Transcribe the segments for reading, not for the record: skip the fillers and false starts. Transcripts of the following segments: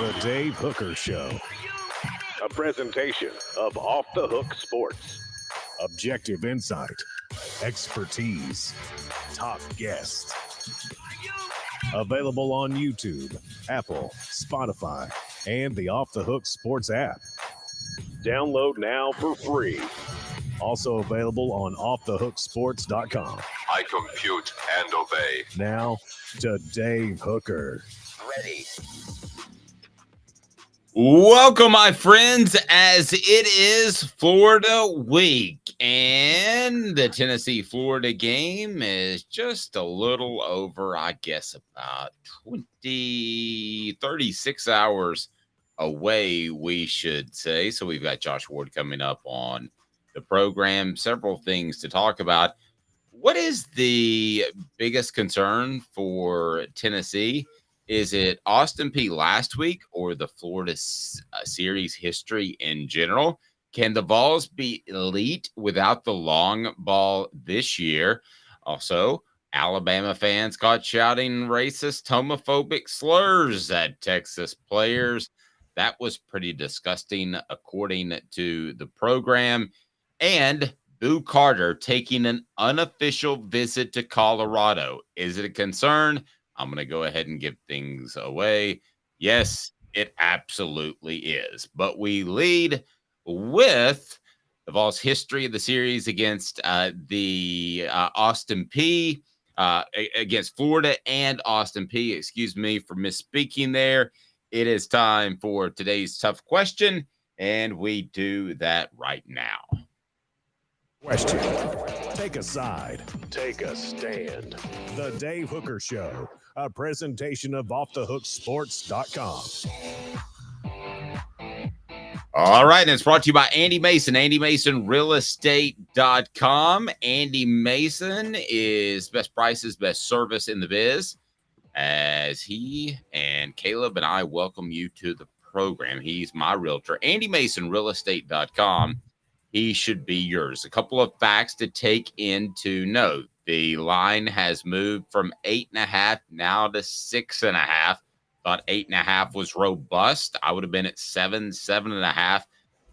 The Dave Hooker Show. A presentation of Off the Hook Sports. Objective insight, expertise, top guests. Available on YouTube, Apple, Spotify, and the Off the Hook Sports app. Download now for free. Also available on offthehooksports.com. I compute and obey. Now to Dave Hooker. Ready. Welcome, my friends, as it is Florida week, and the Tennessee-Florida game is just a little over, I guess, about 36 hours away, we should say. So we've got Josh Ward coming up on the program. Several things to talk about. What is the biggest concern for Tennessee? Is it Austin Peay last week or the Florida series history in general? Can the Vols be elite without the long ball this year? Also, Alabama fans caught shouting racist, homophobic slurs at Texas players. That was pretty disgusting, according to the program. And Boo Carter taking an unofficial visit to Colorado. Is it a concern? I'm going to go ahead and give things away. Yes, it absolutely is. But we lead with the Vols' history of the series against the Austin Peay, against Florida and Austin Peay. Excuse me for misspeaking there. It is time for today's tough question, and we do that right now. Question. Take a side. Take a stand. The Dave Hooker Show. A presentation of offthehooksports.com. All right, and it's brought to you by Andy Mason, AndyMasonRealEstate.com. Andy Mason is best prices, best service in the biz. As he and Caleb and I welcome you to the program. He's my realtor, AndyMasonRealEstate.com. He should be yours. A couple of facts to take into note. The line has moved from 8.5 now to 6.5. Thought 8.5 was robust. I would have been at 7.5.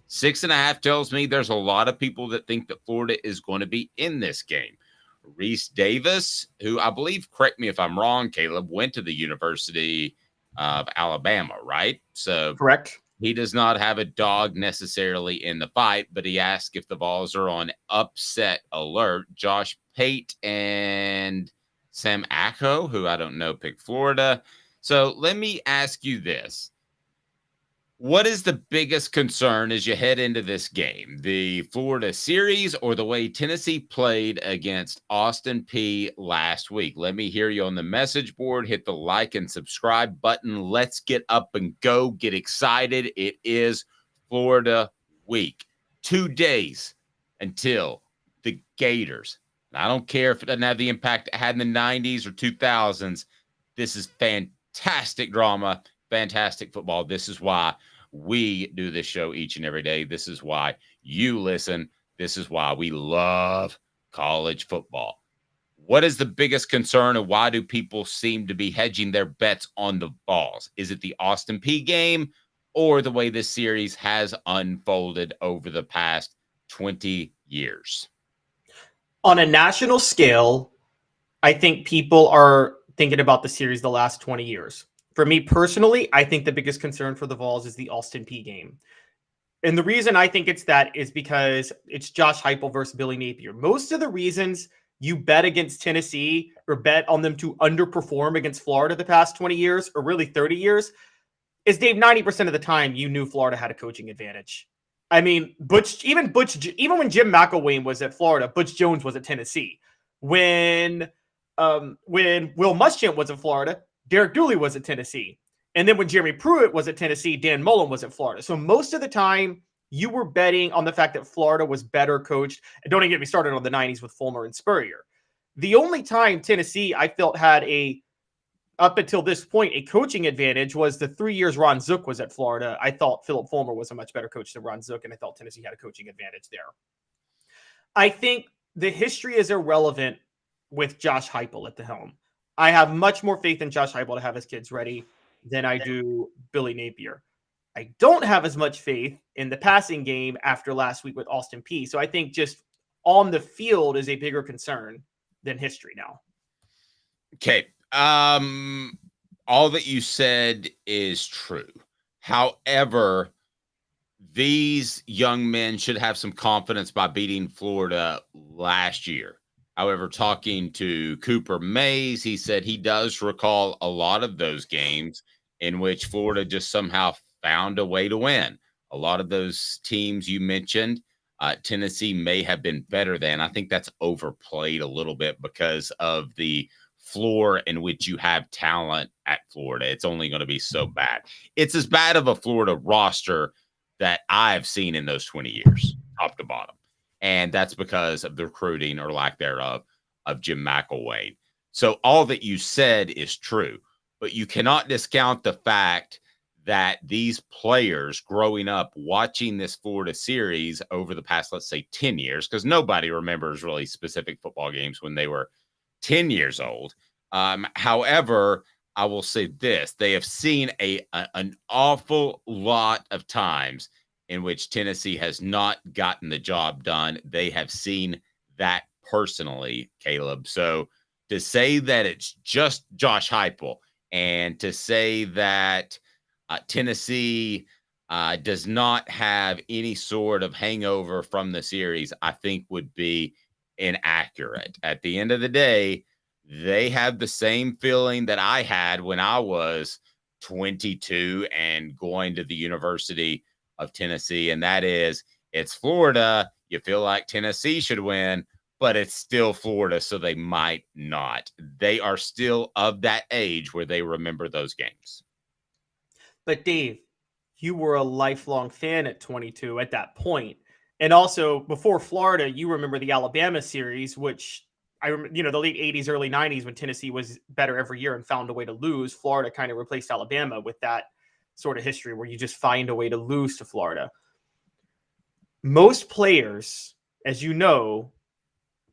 6.5 tells me there's a lot of people that think that Florida is going to be in this game. Reese Davis, who I believe, correct me if I'm wrong, Caleb, went to the University of Alabama, right? So correct. He does not have a dog necessarily in the fight, but he asked if the Vols are on upset alert. Josh Pate and Sam Acho, who I don't know, picked Florida. So let me ask you this. What is the biggest concern as you head into this game? The Florida series or the way Tennessee played against Austin Peay last week? Let me hear you on the message board. Hit the like and subscribe button. Let's get up and go. Get excited. It is Florida week. 2 days until the Gators. And I don't care if it doesn't have the impact it had in the 90s or 2000s. This is fantastic drama, fantastic football. This is why we do this show each and every day. This is why you listen. This is why we love college football. What is the biggest concern, and why do people seem to be hedging their bets on the Vols? Is it the Austin Peay game or the way this series has unfolded over the past 20 years? On a national scale, I think people are thinking about the series the last 20 years. For me personally, I think the biggest concern for the Vols is the Austin Peay game. And the reason I think it's that is because it's Josh Heupel versus Billy Napier. Most of the reasons you bet against Tennessee or bet on them to underperform against Florida the past 20 years, or really 30 years, is, Dave, 90% of the time you knew Florida had a coaching advantage. I mean, even when Jim McElwain was at Florida, Butch Jones was at Tennessee. When Will Muschamp was at Florida, Derek Dooley was at Tennessee. And then when Jeremy Pruitt was at Tennessee, Dan Mullen was at Florida. So most of the time, you were betting on the fact that Florida was better coached. And don't even get me started on the 90s with Fulmer and Spurrier. The only time Tennessee, I felt, had up until this point, a coaching advantage was the 3 years Ron Zook was at Florida. I thought Philip Fulmer was a much better coach than Ron Zook, and I thought Tennessee had a coaching advantage there. I think the history is irrelevant with Josh Heupel at the helm. I have much more faith in Josh Heupel to have his kids ready. than I do Billy Napier. I don't have as much faith in the passing game after last week with Austin Peay. So I think just on the field is a bigger concern than history now. Okay. All that you said is true. However, these young men should have some confidence by beating Florida last year. However, talking to Cooper Mays, he said he does recall a lot of those games in which Florida just somehow found a way to win. A lot of those teams you mentioned, Tennessee may have been better than. I think that's overplayed a little bit because of the floor in which you have talent at Florida. It's only going to be so bad. It's as bad of a Florida roster that I've seen in those 20 years, top to bottom. And that's because of the recruiting or lack thereof of Jim McElwain. So all that you said is true, but you cannot discount the fact that these players growing up watching this Florida series over the past, let's say 10 years, because nobody remembers really specific football games when they were 10 years old. However, I will say this, they have seen an awful lot of times in which Tennessee has not gotten the job done. They have seen that personally, Caleb. So to say that it's just Josh Heupel and to say that Tennessee does not have any sort of hangover from the series, I think would be inaccurate. At the end of the day, they have the same feeling that I had when I was 22 and going to the University of Tennessee, and that is, it's Florida. You feel like Tennessee should win, but it's still Florida, so they might not. They are still of that age where they remember those games. But Dave, you were a lifelong fan at 22 at that point. And also before Florida, you remember the Alabama series, which I remember, the late 80s, early 90s when Tennessee was better every year and found a way to lose. Florida kind of replaced Alabama with that sort of history where you just find a way to lose to Florida. Most players, as you know,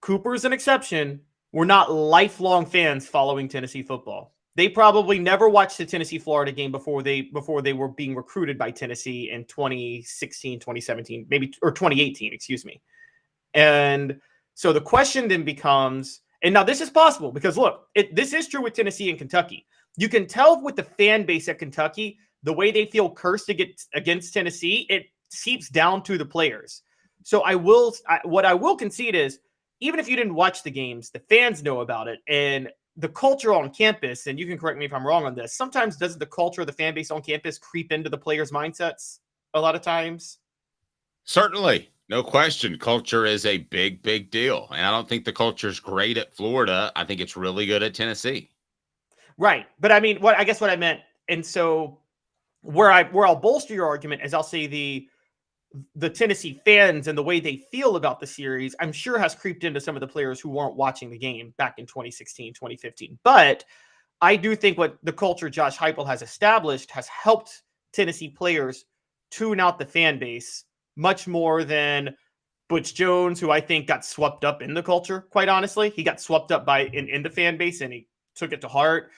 Cooper's an exception, were not lifelong fans following Tennessee football. They probably never watched the Tennessee-Florida game before they were being recruited by Tennessee in 2016, 2017, maybe, or 2018, excuse me. And so the question then becomes, and now this is possible because look, this is true with Tennessee and Kentucky. You can tell with the fan base at Kentucky, the way they feel cursed against Tennessee, it seeps down to the players. So what I will concede is, even if you didn't watch the games, the fans know about it. And the culture on campus, and you can correct me if I'm wrong on this, sometimes doesn't the culture of the fan base on campus creep into the players' mindsets a lot of times? Certainly. No question. Culture is a big, big deal. And I don't think the culture is great at Florida. I think it's really good at Tennessee. Right. But I mean, what I meant, and so where I'll bolster your argument is I'll say the Tennessee fans and the way they feel about the series, I'm sure has creeped into some of the players who weren't watching the game back in 2016, 2015. But I do think what the culture Josh Heupel has established has helped Tennessee players tune out the fan base much more than Butch Jones, who I think got swept up in the culture, quite honestly. He got swept up in the fan base and he took it to heart.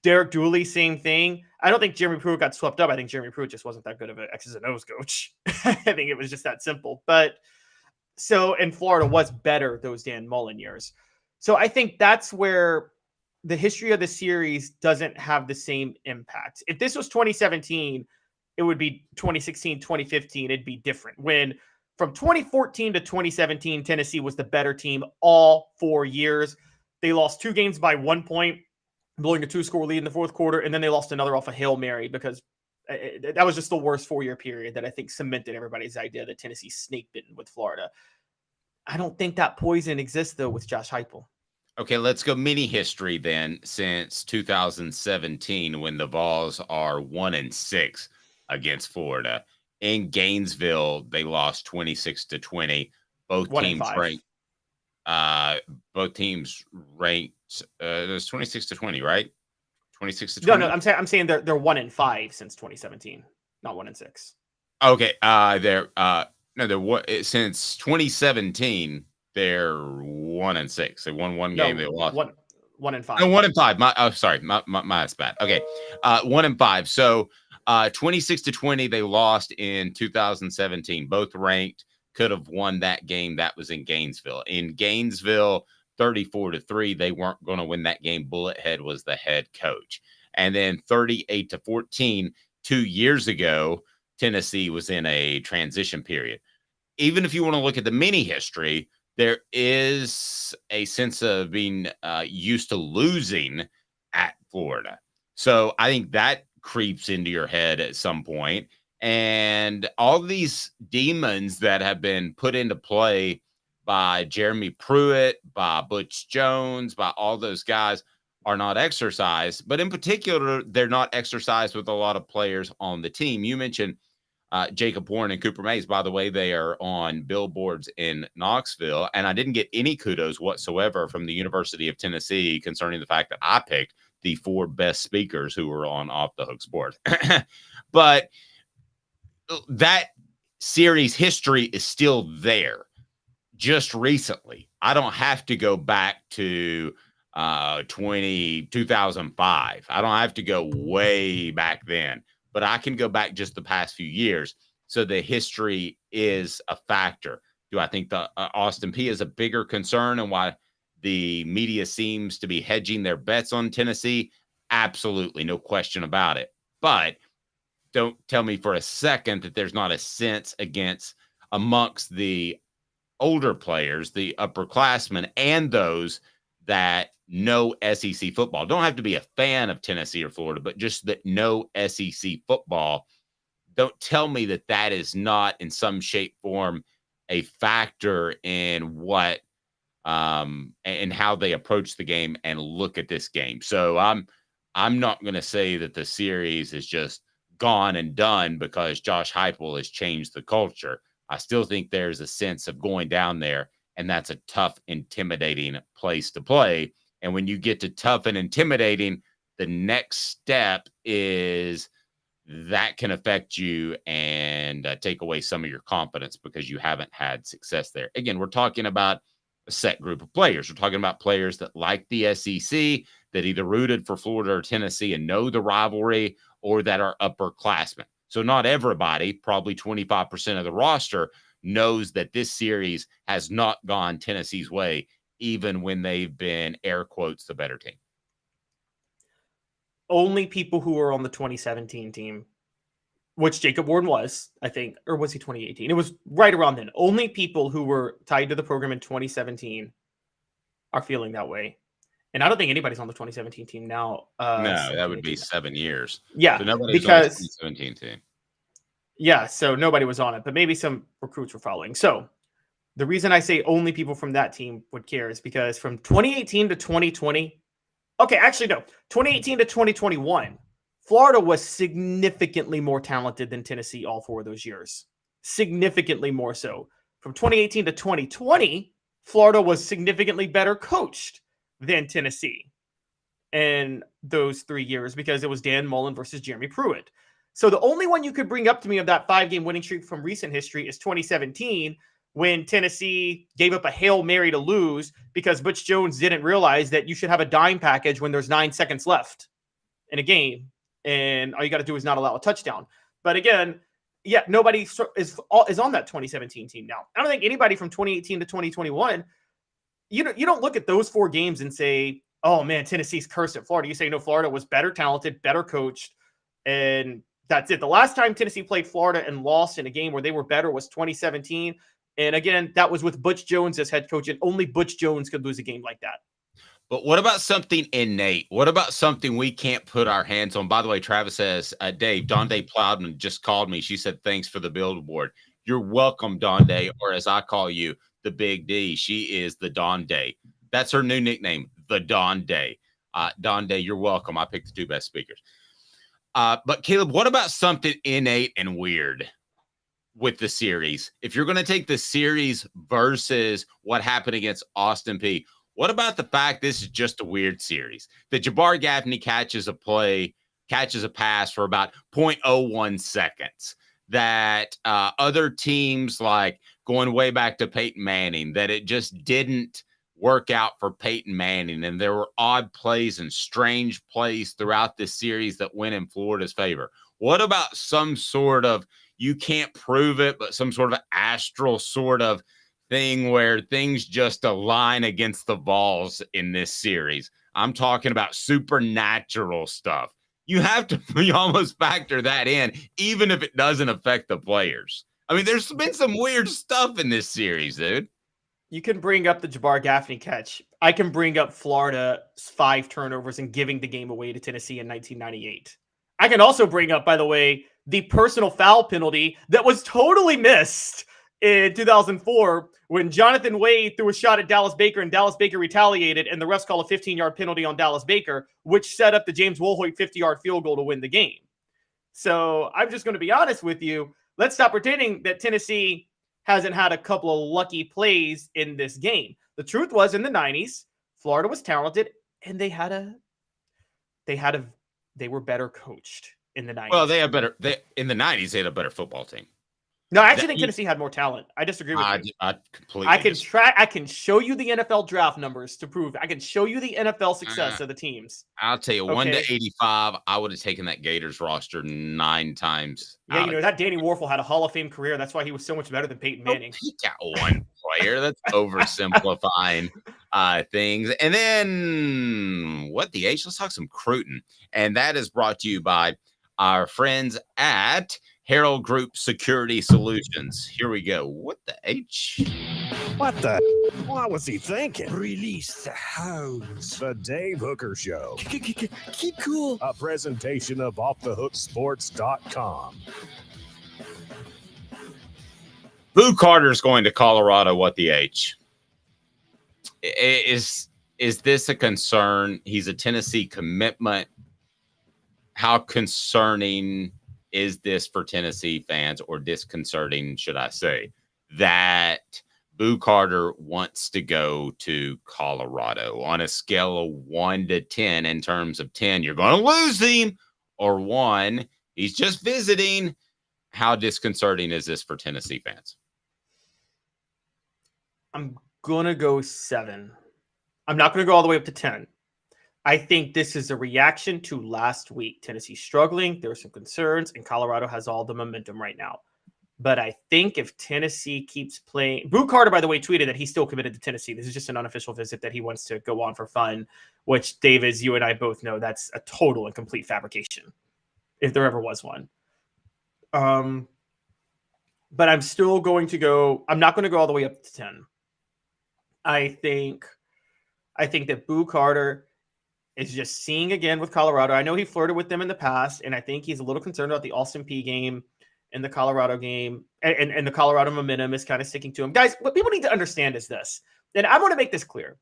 Derek Dooley, same thing. I don't think Jeremy Pruitt got swept up. I think Jeremy Pruitt just wasn't that good of an X's and O's coach. I think it was just that simple. But so, and Florida was better those Dan Mullen years. So I think that's where the history of the series doesn't have the same impact. If this was 2017, it would be 2016, 2015. It'd be different. When from 2014 to 2017, Tennessee was the better team all 4 years. They lost 2 games by 1 point, blowing a 2-score lead in the fourth quarter, and then they lost another off a Hail Mary because that was just the worst 4-year period that I think cemented everybody's idea that Tennessee's snake bitten with Florida. I don't think that poison exists, though, with Josh Heupel. Okay, let's go mini history then since 2017 when the Vols are 1-6 against Florida. In Gainesville, they lost 26-20. Both teams ranked. Both teams ranked. It was 26-20, right? 26-20. No, I'm saying they're 1-5 since 2017, not 1-6. Okay, they're since 2017 they're 1-6. They won one game. They lost 1-5. No, 1-5. Sorry, my bad. Okay, 1-5. So 26-20, they lost in 2017. Both ranked, could have won that game. That was in Gainesville. In Gainesville, 34-3, they weren't going to win that game. Bullethead was the head coach. And then 38-14, 2 years ago, Tennessee was in a transition period. Even if you want to look at the mini history, there is a sense of being used to losing at Florida. So I think that creeps into your head at some point. And all these demons that have been put into play by Jeremy Pruitt, by Butch Jones, by all those guys are not exercised. But in particular, they're not exercised with a lot of players on the team. You mentioned Jacob Warren and Cooper Mays. By the way, they are on billboards in Knoxville. And I didn't get any kudos whatsoever from the University of Tennessee concerning the fact that I picked the 4 best speakers who were on Off the Hook Sports. But that series history is still there. Just recently, I don't have to go back to 2005. I don't have to go way back then, but I can go back just the past few years. So the history is a factor. Do I think the Austin Peay is a bigger concern and why the media seems to be hedging their bets on Tennessee? Absolutely, no question about it. But don't tell me for a second that there's not a sense amongst the older players, the upperclassmen, and those that know SEC football. Don't have to be a fan of Tennessee or Florida, but just that know SEC football. Don't tell me that that is not in some shape, form, a factor in what and how they approach the game and look at this game. So I'm not going to say that the series is just gone and done because Josh Heupel has changed the culture. I still think there's a sense of going down there, and that's a tough, intimidating place to play. And when you get to tough and intimidating, the next step is that can affect you and take away some of your confidence because you haven't had success there. Again, we're talking about a set group of players. We're talking about players that like the SEC, that either rooted for Florida or Tennessee and know the rivalry, or that are upperclassmen. So not everybody, probably 25% of the roster, knows that this series has not gone Tennessee's way, even when they've been, air quotes, the better team. Only people who were on the 2017 team, which Jacob Warren was, I think, or was he 2018? It was right around then. Only people who were tied to the program in 2017 are feeling that way. And I don't think anybody's on the 2017 team now. No, that would be 7 years. Yeah, so nobody's on the 2017 team. Yeah, so nobody was on it, but maybe some recruits were following. So the reason I say only people from that team would care is because from 2018 to 2020, okay, actually no, 2018 to 2021, Florida was significantly more talented than Tennessee all 4 of those years. Significantly more so. From 2018 to 2020, Florida was significantly better coached than Tennessee in those 3 years because it was Dan Mullen versus Jeremy Pruitt. So the only one you could bring up to me of that 5-game winning streak from recent history is 2017, when Tennessee gave up a Hail Mary to lose because Butch Jones didn't realize that you should have a dime package when there's 9 seconds left in a game, and all you got to do is not allow a touchdown. But again, yeah, nobody is on that 2017 team now. I don't think anybody from 2018 to 2021, you don't look at those 4 games and say, oh man, Tennessee's cursed at Florida. You say, no, Florida was better talented, better coached, and that's it. The last time Tennessee played Florida and lost in a game where they were better was 2017. And again, that was with Butch Jones as head coach, and only Butch Jones could lose a game like that. But what about something innate? What about something we can't put our hands on? By the way, Travis says, Dave, Donde Plowden just called me. She said, thanks for the billboard. You're welcome, Donde, or as I call you, the Big D. She is the Donde. That's her new nickname, the Donde. Donde, you're welcome. I picked the 2 best speakers. But Caleb, what about something innate and weird with the series? If you're going to take the series versus what happened against Austin Peay, what about the fact this is just a weird series? That Jabbar Gaffney catches a pass for about 0.01 seconds. That other teams, like going way back to Peyton Manning, that it just didn't work out for Peyton Manning, and there were odd plays and strange plays throughout this series that went in Florida's favor. What about some sort of, you can't prove it, but some sort of astral sort of thing where things just align against the Vols in this series? I'm talking about supernatural stuff. You have to almost factor that in, even if it doesn't affect the players. I mean, there's been some weird stuff in this series, dude. You can bring up the Jabbar Gaffney catch. I can bring up Florida's 5 turnovers and giving the game away to Tennessee in 1998. I can also bring up, by the way, the personal foul penalty that was totally missed in 2004 when Jonathan Wade threw a shot at Dallas Baker and Dallas Baker retaliated, and the refs called a 15-yard penalty on Dallas Baker, which set up the James Woolhoit 50-yard field goal to win the game. So I'm just going to be honest with you. Let's stop pretending that Tennessee hasn't had a couple of lucky plays in this game. The truth was, in the 90s, Florida was talented, and they were better coached in the 90s. Well, in the 90s, they had a better football team. No, I actually think Tennessee had more talent. I disagree with you. I completely I can show you the NFL draft numbers to prove it. I can show you the NFL success of the teams. I'll tell you, 1-85, I would have taken that Gators roster 9 times. Yeah, that Danny Warfel had a Hall of Fame career. That's why he was so much better than Peyton Manning. He got one player. That's oversimplifying things. And then what the H? Let's talk some Cruton. And that is brought to you by our friends at Herald Group Security Solutions. Here we go. What the H? What the? What was he thinking? Release the hounds. The Dave Hooker Show. Keep cool. A presentation of offthehooksports.com. Boo Carter's going to Colorado. What the H? Is this a concern? He's a Tennessee commitment. How concerning is this for Tennessee fans, or disconcerting, should I say, that Boo Carter wants to go to Colorado? On a scale of 1 to 10, in terms of 10, you're going to lose him, or 1, he's just visiting. How disconcerting is this for Tennessee fans? I'm going to go 7. I'm not going to go all the way up to 10. I think this is a reaction to last week. Tennessee struggling. There were some concerns, and Colorado has all the momentum right now. But I think if Tennessee keeps playing... Boo Carter, by the way, tweeted that he's still committed to Tennessee. This is just an unofficial visit that he wants to go on for fun, which, Dave, as you and I both know, that's a total and complete fabrication, if there ever was one. But I'm still going to go... I'm not going to go all the way up to 10. I think that Boo Carter is just seeing again with Colorado. I know he flirted with them in the past, and I think he's a little concerned about the Austin Peay game and the Colorado game, and the Colorado momentum is kind of sticking to him. Guys, what people need to understand is this, and I want to make this clear,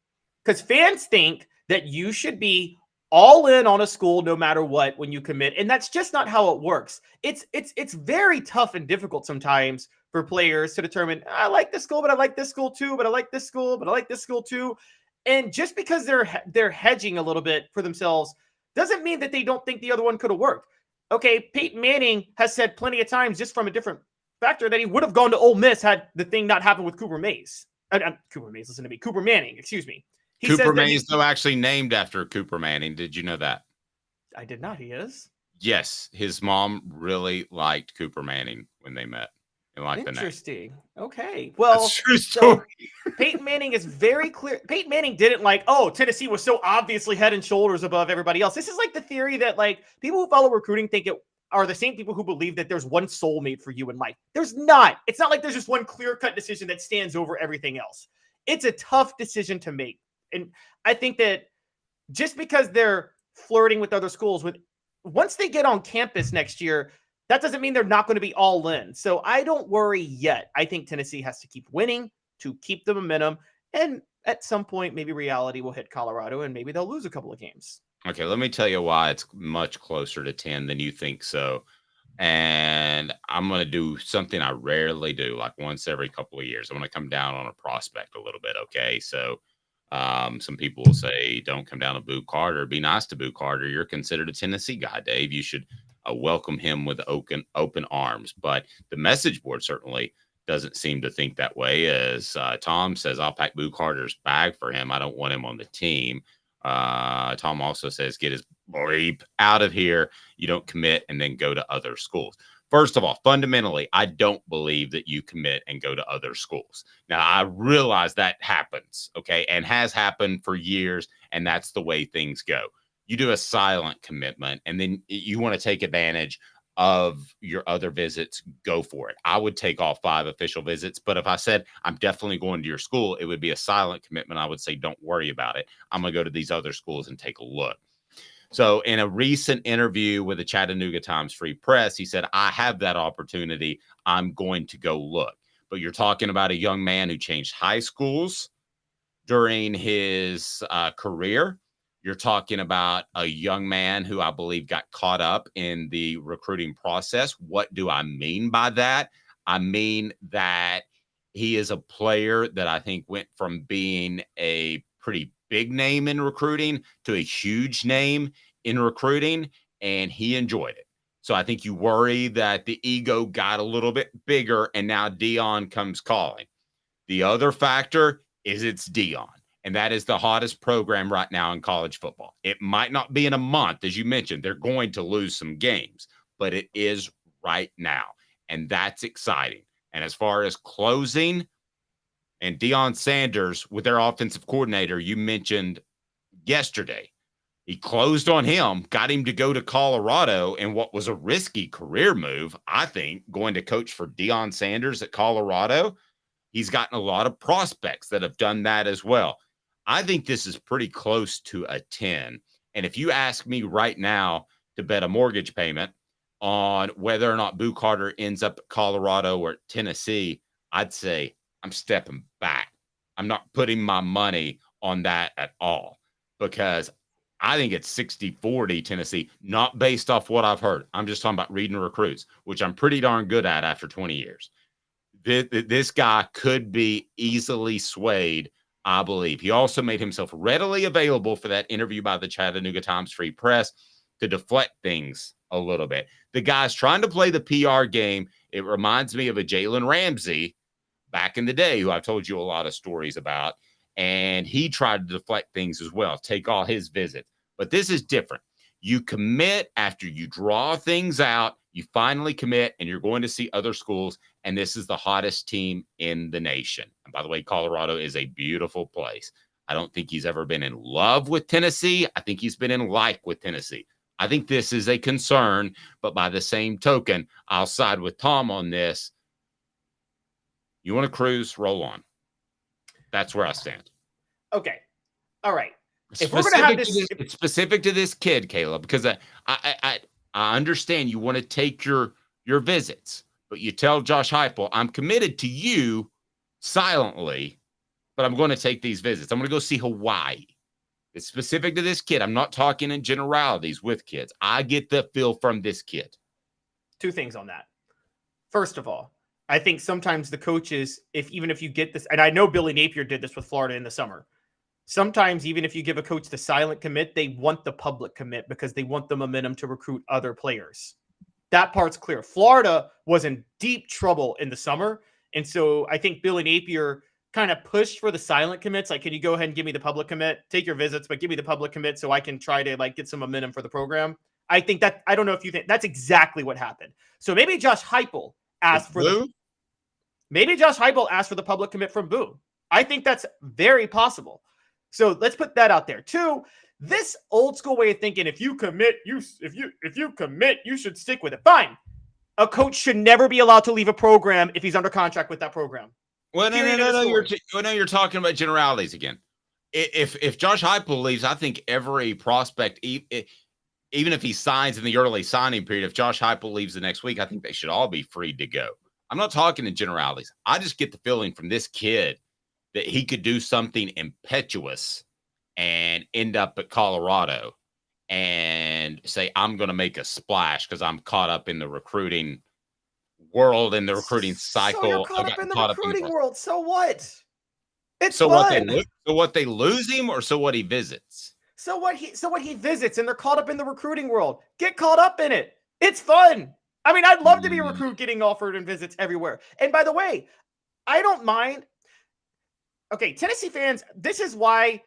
because fans think that you should be all in on a school no matter what when you commit, and that's just not how it works. It's very tough and difficult sometimes for players to determine, I like this school, but I like this school too, but I like this school, but I like this school too. And just because they're hedging a little bit for themselves doesn't mean that they don't think the other one could have worked. Okay, Peyton Manning has said plenty of times, just from a different factor, that he would have gone to Ole Miss had the thing not happened with Cooper Mays. Cooper Manning, excuse me. Cooper Manning is actually named after Cooper Manning. Did you know that? I did not. He is? Yes, his mom really liked Cooper Manning when they met. Interesting. Okay. Well, that's true story. So Peyton Manning is very clear. Peyton Manning didn't Tennessee was so obviously head and shoulders above everybody else. This is like the theory that people who follow recruiting think it are the same people who believe that there's one soulmate for you in life. There's not. It's not like there's just one clear-cut decision that stands over everything else. It's a tough decision to make. And I think that just because they're flirting with other schools, once they get on campus next year, that doesn't mean they're not going to be all in. So I don't worry yet. I think Tennessee has to keep winning to keep the momentum. And at some point, maybe reality will hit Colorado and maybe they'll lose a couple of games. Okay, let me tell you why it's much closer to 10 than you think so. And I'm going to do something I rarely do, like once every couple of years. I'm going to come down on a prospect a little bit, okay? So some people will say, don't come down to Boo Carter. Be nice to Boo Carter. You're considered a Tennessee guy, Dave. You should welcome him with open arms. But the message board certainly doesn't seem to think that way. As Tom says, I'll pack Boo Carter's bag for him. I don't want him on the team. Tom also says, get his bleep out of here. You don't commit and then go to other schools. First of all, fundamentally, I don't believe that you commit and go to other schools. Now, I realize that happens, okay, and has happened for years, and that's the way things go. You do a silent commitment, and then you want to take advantage of your other visits, go for it. I would take all 5 official visits, but if I said I'm definitely going to your school, it would be a silent commitment. I would say, don't worry about it. I'm going to go to these other schools and take a look. So in a recent interview with the Chattanooga Times Free Press, he said, I have that opportunity. I'm going to go look. But you're talking about a young man who changed high schools during his career. You're talking about a young man who I believe got caught up in the recruiting process. What do I mean by that? I mean that he is a player that I think went from being a pretty big name in recruiting to a huge name in recruiting, and he enjoyed it. So I think you worry that the ego got a little bit bigger, and now Deion comes calling. The other factor is it's Deion, and that is the hottest program right now in college football. It might not be in a month, as you mentioned. They're going to lose some games, but it is right now, and that's exciting. And as far as closing, and Deion Sanders with their offensive coordinator, you mentioned yesterday, he closed on him, got him to go to Colorado in what was a risky career move, I think, going to coach for Deion Sanders at Colorado. He's gotten a lot of prospects that have done that as well. I think this is pretty close to a 10. And if you ask me right now to bet a mortgage payment on whether or not Boo Carter ends up at Colorado or at Tennessee, I'd say I'm stepping back. I'm not putting my money on that at all, because I think it's 60-40 Tennessee, not based off what I've heard. I'm just talking about reading recruits, which I'm pretty darn good at after 20 years. This guy could be easily swayed, I believe. He also made himself readily available for that interview by the Chattanooga Times Free Press to deflect things a little bit. The guy's trying to play the PR game. It reminds me of a Jalen Ramsey back in the day, who I've told you a lot of stories about. And he tried to deflect things as well, take all his visits. But this is different. You commit after you draw things out. You finally commit, and you're going to see other schools. And this is the hottest team in the nation. And by the way, Colorado is a beautiful place. I don't think he's ever been in love with Tennessee. I think he's been in like with Tennessee. I think this is a concern, but by the same token, I'll side with Tom on this. You want to cruise, roll on. That's where I stand. Okay. All right. If we're going to have this, it's specific to this kid, Caleb, because I understand you want to take your visits, but you tell Josh Heupel, I'm committed to you silently, but I'm going to take these visits. I'm going to go see Hawaii. It's specific to this kid. I'm not talking in generalities with kids. I get the feel from this kid. 2 things on that. First of all, I think sometimes the coaches, even if you get this, and I know Billy Napier did this with Florida in the summer. Sometimes, even if you give a coach the silent commit, they want the public commit because they want the momentum to recruit other players. That part's clear. Florida was in deep trouble in the summer. And so I think Billy Napier kind of pushed for the silent commits. Like, can you go ahead and give me the public commit? Take your visits, but give me the public commit so I can try to get some momentum for the program. I think that, I don't know if you think that's exactly what happened. So maybe Josh Heupel asked for the public commit from Boo. I think that's very possible. So let's put that out there. 2, this old school way of thinking, if you commit, you should stick with it. Fine. A coach should never be allowed to leave a program if he's under contract with that program. Well, no, you're talking about generalities again. If Josh Heupel leaves, I think every prospect, even if he signs in the early signing period, if Josh Heupel leaves the next week, I think they should all be free to go. I'm not talking in generalities. I just get the feeling from this kid that he could do something impetuous and end up at Colorado and say, I'm going to make a splash because I'm caught up in the recruiting world and the recruiting cycle. So you're caught up in the recruiting world. So what? It's fun. What they lose him, or so what he visits? So what he visits, and they're caught up in the recruiting world. Get caught up in it. It's fun. I mean, I'd love to be a recruit getting offered and visits everywhere. And by the way, I don't mind. Okay, Tennessee fans, this is why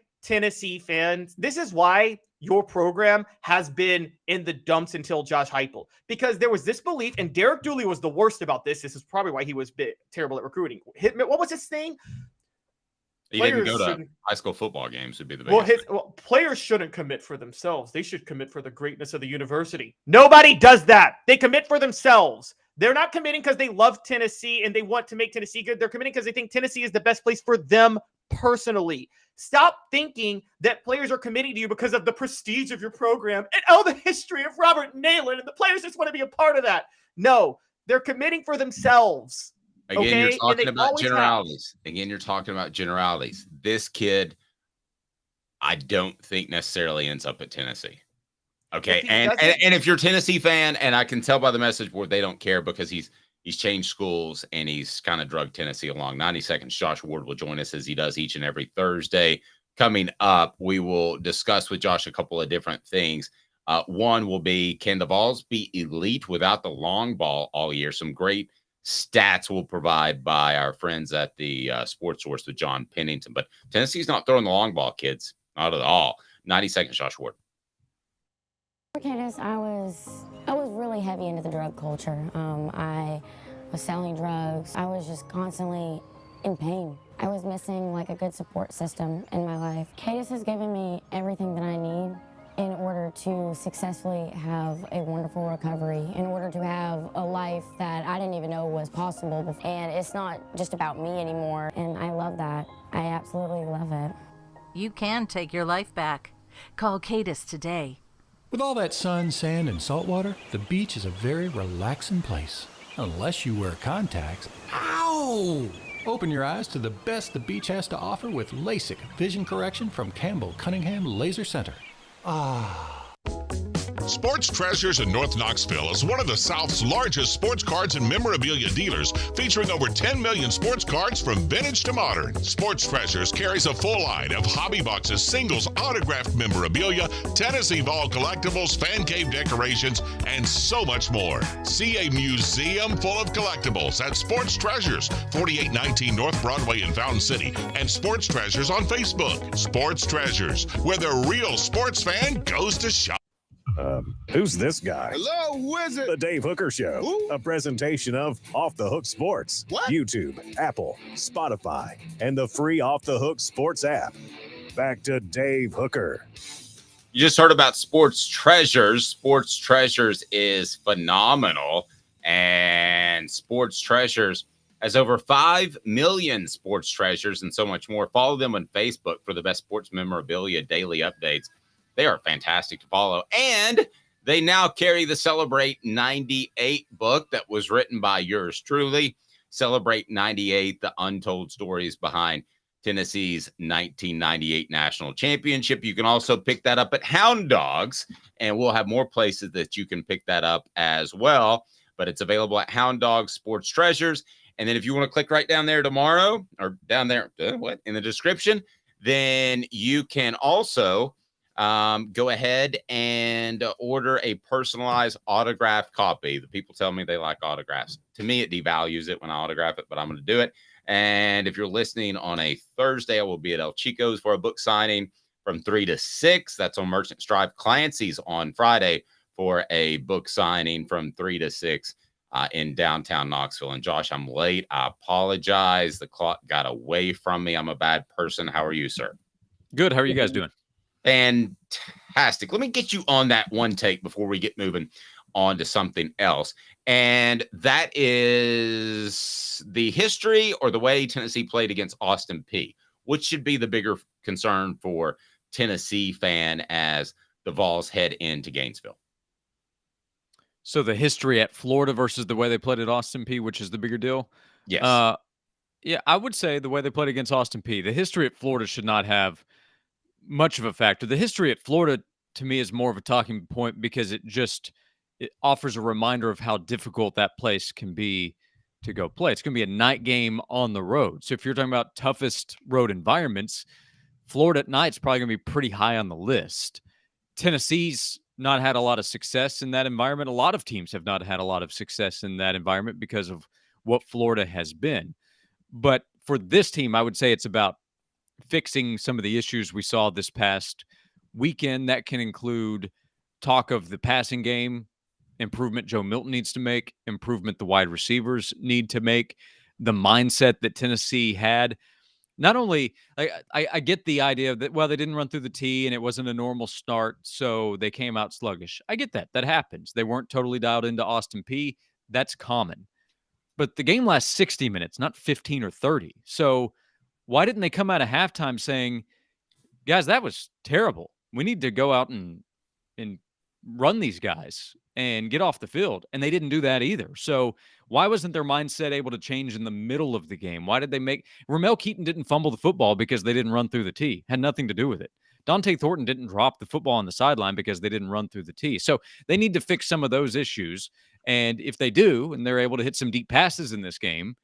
your program has been in the dumps until Josh Heupel, because there was this belief, and Derek Dooley was the worst about this. This is probably why he was terrible at recruiting. What was his thing? He didn't go to high school football games would be the biggest thing. Players shouldn't commit for themselves. They should commit for the greatness of the university. Nobody does that. They commit for themselves. They're not committing because they love Tennessee and they want to make Tennessee good. They're committing because they think Tennessee is the best place for them personally. Stop thinking that players are committing to you because of the prestige of your program and the history of Robert Nayland, and the players just want to be a part of that. No, they're committing for themselves. Again, you're talking about generalities. This kid, I don't think necessarily ends up at Tennessee. Okay, and if you're a Tennessee fan, and I can tell by the message board, they don't care because he's changed schools and he's kind of drugged Tennessee along. 90 seconds. Josh Ward will join us as he does each and every Thursday. Coming up, we will discuss with Josh a couple of different things. One will be, can the Vols be elite without the long ball all year? Some great stats will provide by our friends at the Sports Source with John Pennington. But Tennessee's not throwing the long ball, kids. Not at all. 90 seconds, Josh Ward. Candace, I was really heavy into the drug culture. I was selling drugs. I was just constantly in pain. I was missing like a good support system in my life. Candace has given me everything that I need in order to successfully have a wonderful recovery, in order to have a life that I didn't even know was possible before. And it's not just about me anymore, and I love that. I absolutely love it. You can take your life back. Call Cadis today. With all that sun, sand, and salt water, the beach is a very relaxing place. Unless you wear contacts. Ow! Open your eyes to the best the beach has to offer with LASIK vision correction from Campbell Cunningham Laser Center. Ah. Sports Treasures in North Knoxville is one of the South's largest sports cards and memorabilia dealers, featuring over 10 million sports cards from vintage to modern. Sports Treasures carries a full line of hobby boxes, singles, autographed memorabilia, Tennessee Vol collectibles, fan cave decorations, and so much more. See a museum full of collectibles at Sports Treasures, 4819 North Broadway in Fountain City, and Sports Treasures on Facebook. Sports Treasures, where the real sports fan goes to shop. Who's this guy? Hello, wizard. The Dave Hooker Show, Who? a presentation of Off the Hook Sports, What? YouTube, Apple, Spotify, and the free Off the Hook Sports app. Back to Dave Hooker. You just heard about Sports Treasures. Sports Treasures is phenomenal, and Sports Treasures has over 5 million Sports Treasures and so much more. Follow them on Facebook for the best sports memorabilia daily updates. They are fantastic to follow. And they now carry the Celebrate 98 book that was written by yours truly. Celebrate 98, the untold stories behind Tennessee's 1998 national championship. You can also pick that up at Hound Dogs, and we'll have more places that you can pick that up as well. But it's available at Hound Dogs Sports Treasures. And then if you want to click right down there tomorrow, or down there, in the description, then you can also go ahead and order a personalized autographed copy. The people tell me they like autographs. To me, it devalues it when I autograph it, but I'm going to do it. And if you're listening on a Thursday, I will be at El Chico's for a book signing from 3 to 6. That's on Merchants Drive. Clancy's on Friday for a book signing from 3 to 6 in downtown Knoxville. And Josh, I'm late. I apologize. The clock got away from me. I'm a bad person. How are you, sir? Good. How are you guys doing? Fantastic. Let me get you on that one take before we get moving on to something else. And that is the history or the way Tennessee played against Austin Peay. Which should be the bigger concern for Tennessee fan as the Vols head into Gainesville? So the history at Florida versus the way they played at Austin Peay, which is the bigger deal? Yes. Yeah, I would say the way they played against Austin Peay. The history at Florida should not have much of a factor. The history at Florida, to me, is more of a talking point because it offers a reminder of how difficult that place can be to go play. It's going to be a night game on the road. So if you're talking about toughest road environments, Florida at night is probably going to be pretty high on the list. Tennessee's not had a lot of success in that environment. A lot of teams have not had a lot of success in that environment because of what Florida has been. But for this team, I would say it's about fixing some of the issues we saw this past weekend. That can include talk of the passing game, improvement Joe Milton needs to make, improvement the wide receivers need to make, the mindset that Tennessee had. Not only, I get the idea that, well, they didn't run through the tee and it wasn't a normal start, so they came out sluggish. I get that. That happens. They weren't totally dialed into Austin Peay. That's common. But the game lasts 60 minutes, not 15 or 30. So why didn't they come out of halftime saying, guys, that was terrible. We need to go out and run these guys and get off the field. And they didn't do that either. So why wasn't their mindset able to change in the middle of the game? Why did they make Ramel Keaton didn't fumble the football because they didn't run through the tee? Had nothing to do with it. Dante Thornton didn't drop the football on the sideline because they didn't run through the tee. So they need to fix some of those issues. And if they do, and they're able to hit some deep passes in this game,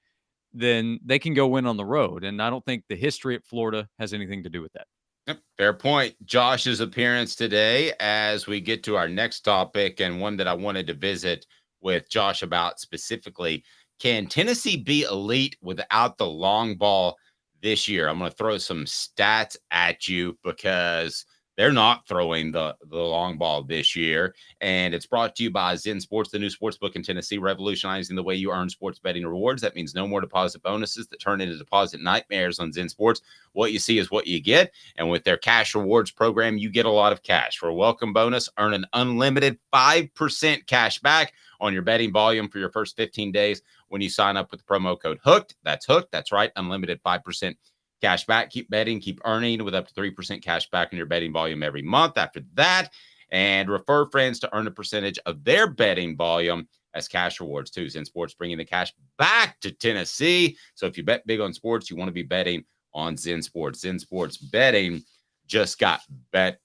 then they can go win on the road. And I don't think the history at Florida has anything to do with that. Yep, fair point. Josh's appearance today as we get to our next topic, and one that I wanted to visit with Josh about specifically. Can Tennessee be elite without the long ball this year? I'm going to throw some stats at you because they're not throwing the long ball this year. And it's brought to you by Zen Sports, the new sports book in Tennessee, revolutionizing the way you earn sports betting rewards. That means no more deposit bonuses that turn into deposit nightmares on Zen Sports. What you see is what you get. And with their cash rewards program, you get a lot of cash. For a welcome bonus, earn an unlimited 5% cash back on your betting volume for your first 15 days when you sign up with the promo code HOOKED. That's HOOKED. That's right. Unlimited 5% cash back. Keep betting, keep earning with up to 3% cash back on your betting volume every month after that. And refer friends to earn a percentage of their betting volume as cash rewards too. Zen Sports bringing the cash back to Tennessee. So if you bet big on sports, you want to be betting on Zen Sports. Zen Sports betting just got better.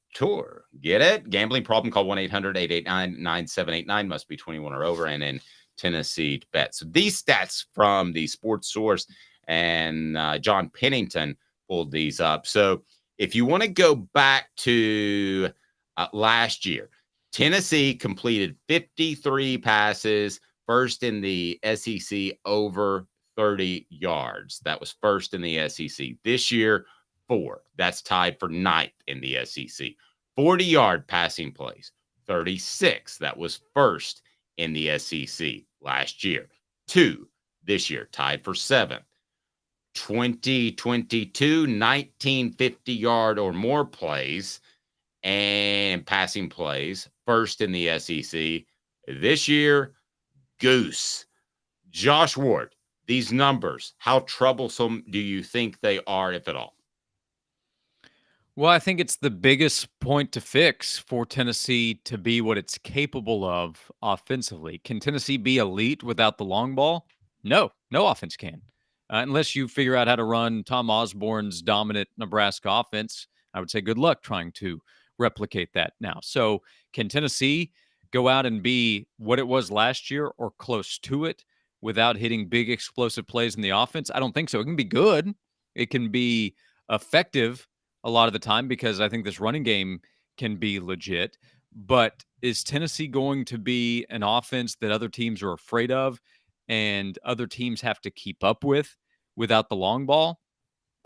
Get it? Gambling problem? Call 1-800-889-9789. Must be 21 or over and in Tennessee to bet. So these stats from the Sports Source and John Pennington pulled these up. So if you want to go back to last year, Tennessee completed 53 passes, first in the SEC over 30 yards. That was first in the SEC. This year, 4. That's tied for 9th in the SEC. 40-yard passing plays, 36. That was first in the SEC last year. 2 this year, tied for 7th. 2022, 19 50-yard or more plays and passing plays, first in the SEC. This year, Goose. Josh Ward, these numbers, how troublesome do you think they are, if at all? Well, I think it's the biggest point to fix for Tennessee to be what it's capable of offensively. Can Tennessee be elite without the long ball? No offense can. Unless you figure out how to run Tom Osborne's dominant Nebraska offense, I would say good luck trying to replicate that now. So can Tennessee go out and be what it was last year or close to it without hitting big explosive plays in the offense? I don't think so. It can be good. It can be effective a lot of the time because I think this running game can be legit. But is Tennessee going to be an offense that other teams are afraid of and other teams have to keep up with without the long ball?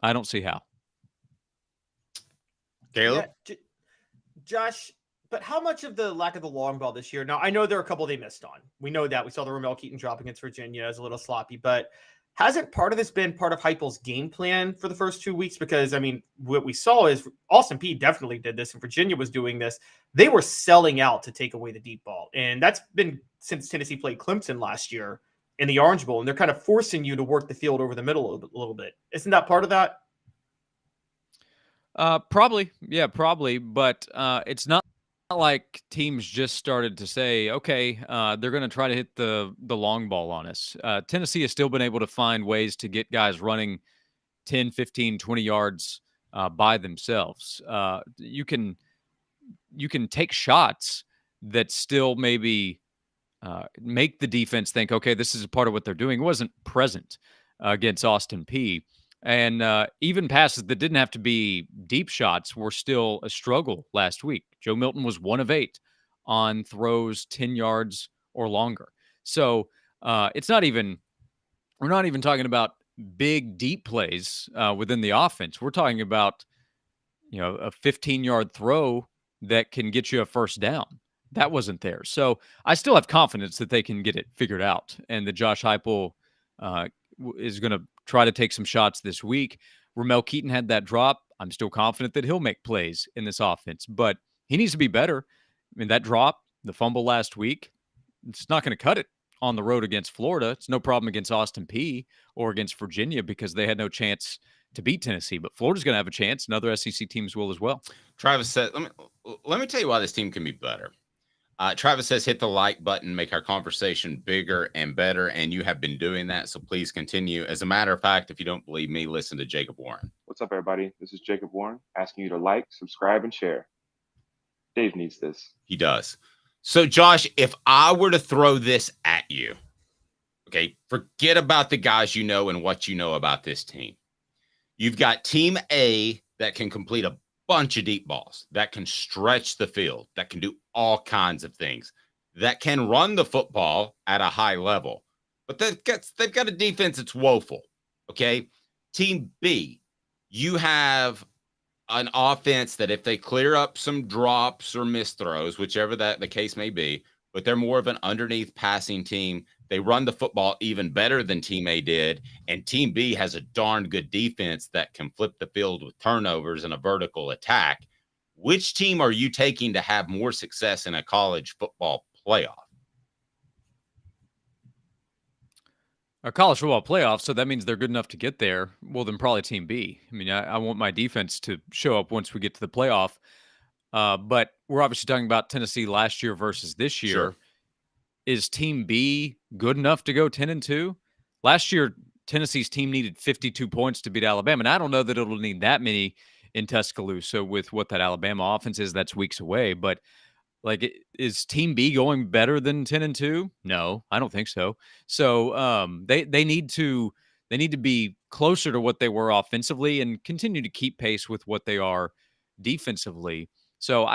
I don't see how. Caleb? Yeah, Josh, but how much of the lack of the long ball this year? Now, I know there are a couple they missed on. We know that. We saw the Ramel Keaton drop against Virginia as a little sloppy, but hasn't part of this been part of Heupel's game plan for the first 2 weeks? Because, I mean, what we saw is Austin Peay definitely did this, and Virginia was doing this. They were selling out to take away the deep ball, and that's been since Tennessee played Clemson last year in the Orange Bowl, and they're kind of forcing you to work the field over the middle a little bit. Isn't that part of that? Probably. Yeah, probably. But it's not like teams just started to say, okay, they're going to try to hit the long ball on us. Tennessee has still been able to find ways to get guys running 10, 15, 20 yards by themselves. You can take shots that still maybe make the defense think, okay, this is a part of what they're doing. It wasn't present against Austin Peay. And even passes that didn't have to be deep shots were still a struggle last week. Joe Milton was 1 of 8 on throws 10 yards or longer. So it's not even, we're not even talking about big, deep plays within the offense. We're talking about, a 15-yard throw that can get you a first down. That wasn't there. So I still have confidence that they can get it figured out and that Josh Heupel is going to try to take some shots this week. Ramel Keaton had that drop. I'm still confident that he'll make plays in this offense, but he needs to be better. I mean, that drop, the fumble last week, it's not going to cut it on the road against Florida. It's no problem against Austin Peay or against Virginia because they had no chance to beat Tennessee, but Florida's going to have a chance, and other SEC teams will as well. Travis said, let me tell you why this team can be better. Travis says, hit the like button, make our conversation bigger and better, and you have been doing that, so please continue. As a matter of fact, if you don't believe me, listen to Jacob Warren. What's up, everybody? This is Jacob Warren asking you to like, subscribe, and share. Dave needs this. He does. So, Josh, if I were to throw this at you, okay, forget about the guys you know and what you know about this team. You've got Team A that can complete a bunch of deep balls, that can stretch the field, that can do all kinds of things, that can run the football at a high level. But they've got a defense that's woeful, okay? Team B, you have an offense that if they clear up some drops or missed throws, whichever that the case may be, but they're more of an underneath passing team. They run the football even better than Team A did, and Team B has a darn good defense that can flip the field with turnovers and a vertical attack. Which team are you taking to have more success in a college football playoff? A college football playoff, so that means they're good enough to get there. Well, then probably Team B. I mean, I want my defense to show up once we get to the playoff. But we're obviously talking about Tennessee last year versus this year. Sure. Is Team B good enough to go 10-2? Last year, Tennessee's team needed 52 points to beat Alabama, and I don't know that it'll need that many in Tuscaloosa with what that Alabama offense is. That's weeks away. But, is Team B going better than 10-2? No, I don't think so. So they need to be closer to what they were offensively and continue to keep pace with what they are defensively. So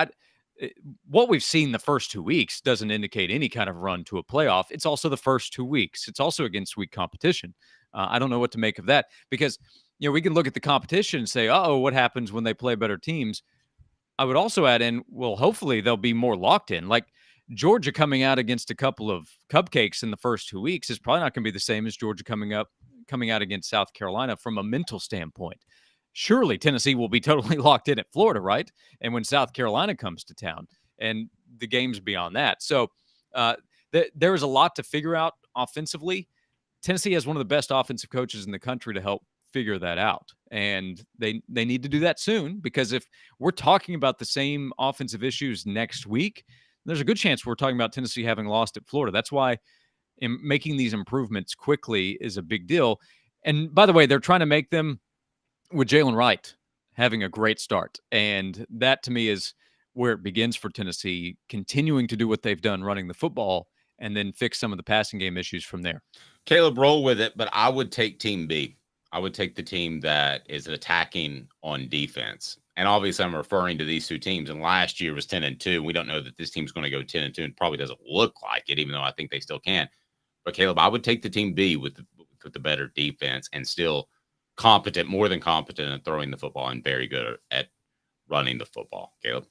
what we've seen the first 2 weeks doesn't indicate any kind of run to a playoff. It's also the first 2 weeks. It's also against weak competition. I don't know what to make of that because, we can look at the competition and say, what happens when they play better teams? I would also add in, well, hopefully they'll be more locked in. Like Georgia coming out against a couple of cupcakes in the first 2 weeks is probably not going to be the same as Georgia coming out against South Carolina from a mental standpoint. Surely Tennessee will be totally locked in at Florida, right? And when South Carolina comes to town and the games beyond that. So there is a lot to figure out offensively. Tennessee has one of the best offensive coaches in the country to help figure that out. And they need to do that soon because if we're talking about the same offensive issues next week, there's a good chance we're talking about Tennessee having lost at Florida. That's why making these improvements quickly is a big deal. And by the way, they're trying to make them with Jalen Wright having a great start. And that to me is where it begins for Tennessee, continuing to do what they've done running the football and then fix some of the passing game issues from there. Caleb, roll with it, but I would take Team B. I would take the team that is attacking on defense. And obviously I'm referring to these two teams. And last year was 10-2. We don't know that this team's going to go 10-2 and probably doesn't look like it, even though I think they still can. But Caleb, I would take the Team B with the better defense and still competent, more than competent at throwing the football and very good at running the football. Caleb?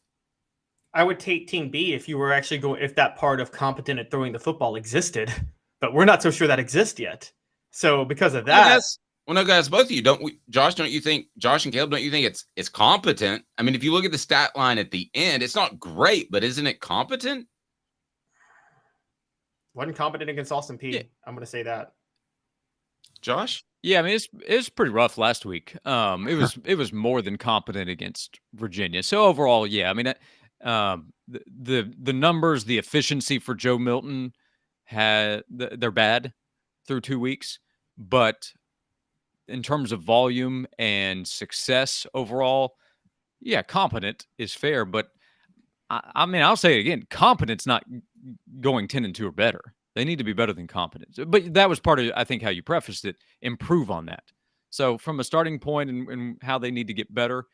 I would take Team B if you were actually going, if that part of competent at throwing the football existed, but we're not so sure that exists yet. So because of that, well, no, guys, both of you Josh and Caleb, don't you think it's competent? I mean, if you look at the stat line at the end, it's not great, but isn't it competent? Wasn't competent against Austin Peay. Yeah. I'm going to say that. Josh? Yeah, I mean it's pretty rough last week. It was more than competent against Virginia. So overall, yeah, I mean the numbers, the efficiency for Joe Milton they're bad through 2 weeks, but in terms of volume and success overall, yeah, competent is fair. But I mean, I'll say it again, competent's not going 10-2 or better. They need to be better than competent. But that was part of, I think, how you prefaced it, improve on that. So from a starting point and how they need to get better,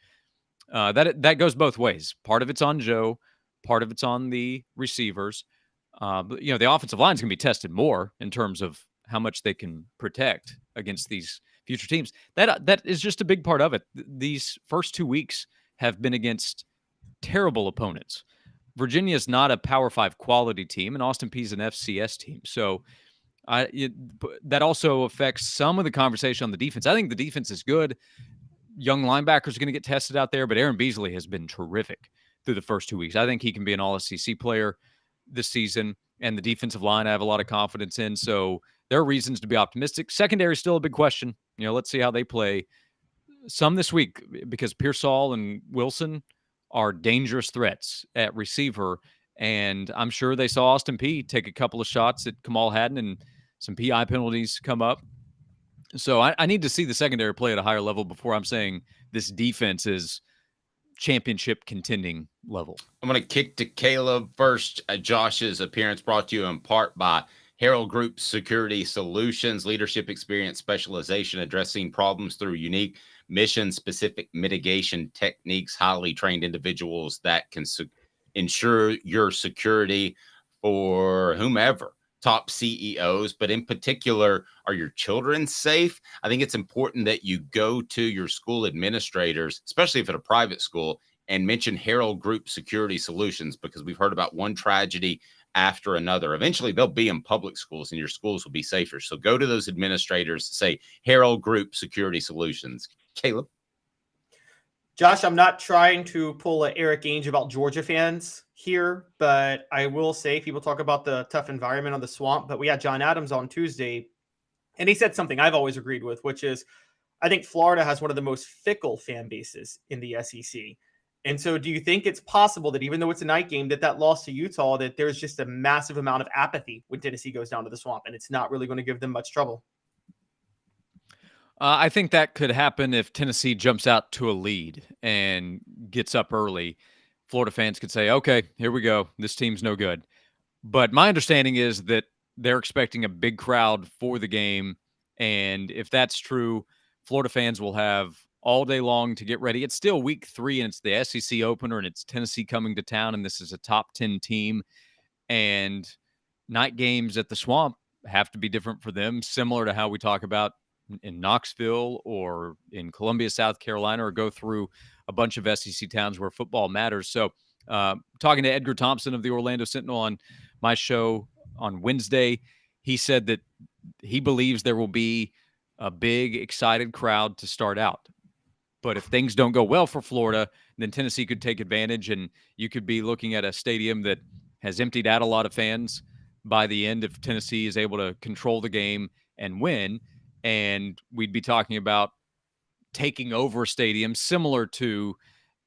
that goes both ways. Part of it's on Joe. Part of it's on the receivers. But, the offensive line is going to be tested more in terms of how much they can protect against these future teams. That is just a big part of it. These first 2 weeks have been against terrible opponents. Virginia is not a Power 5 quality team, and Austin Peay is an FCS team. So that also affects some of the conversation on the defense. I think the defense is good. Young linebackers are going to get tested out there, but Aaron Beasley has been terrific through the first 2 weeks. I think he can be an all-SEC player this season, and the defensive line I have a lot of confidence in. So there are reasons to be optimistic. Secondary is still a big question. Let's see how they play some this week, because Pearsall and Wilson are dangerous threats at receiver. And I'm sure they saw Austin Peay take a couple of shots at Kamal Hadden and some PI penalties come up. So I need to see the secondary play at a higher level before I'm saying this defense is championship contending level. I'm going to kick to Caleb first. Josh's appearance brought to you in part by Herald Group Security Solutions, leadership experience, specialization, addressing problems through unique mission-specific mitigation techniques, highly trained individuals that can ensure your security for whomever. Top CEOs, but in particular, are your children safe? I think it's important that you go to your school administrators, especially if at a private school, and mention Herald Group Security Solutions, because we've heard about one tragedy after another. Eventually, they'll be in public schools and your schools will be safer. So go to those administrators, say Herald Group Security Solutions. Caleb? Josh, I'm not trying to pull an Eric Ainge about Georgia fans here, but I will say people talk about the tough environment on the Swamp, but we had John Adams on Tuesday, and he said something I've always agreed with, which is I think Florida has one of the most fickle fan bases in the SEC. And so do you think it's possible that even though it's a night game, that loss to Utah, that there's just a massive amount of apathy when Tennessee goes down to the Swamp, and it's not really going to give them much trouble? I think that could happen if Tennessee jumps out to a lead and gets up early. Florida fans could say, okay, here we go. This team's no good. But my understanding is that they're expecting a big crowd for the game. And if that's true, Florida fans will have all day long to get ready. It's still week 3, and it's the SEC opener, and it's Tennessee coming to town, and this is a top 10 team. And night games at the Swamp have to be different for them, similar to how we talk about in Knoxville or in Columbia, South Carolina, or go through a bunch of SEC towns where football matters. So talking to Edgar Thompson of the Orlando Sentinel on my show on Wednesday, he said that he believes there will be a big, excited crowd to start out. But if things don't go well for Florida, then Tennessee could take advantage, and you could be looking at a stadium that has emptied out a lot of fans by the end if Tennessee is able to control the game and win. And we'd be talking about taking over a stadium similar to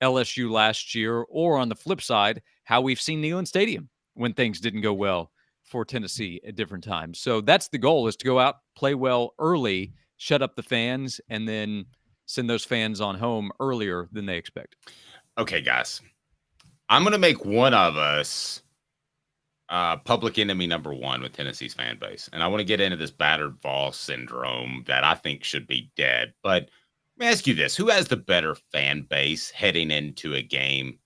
LSU last year, or on the flip side, how we've seen Neyland Stadium when things didn't go well for Tennessee at different times. So that's the goal, is to go out, play well early, shut up the fans, and then send those fans on home earlier than they expect. Okay, guys, I'm going to make one of us public enemy number one with Tennessee's fan base. And I want to get into this battered Vols syndrome that I think should be dead. But let me ask you this. Who has the better fan base heading into a game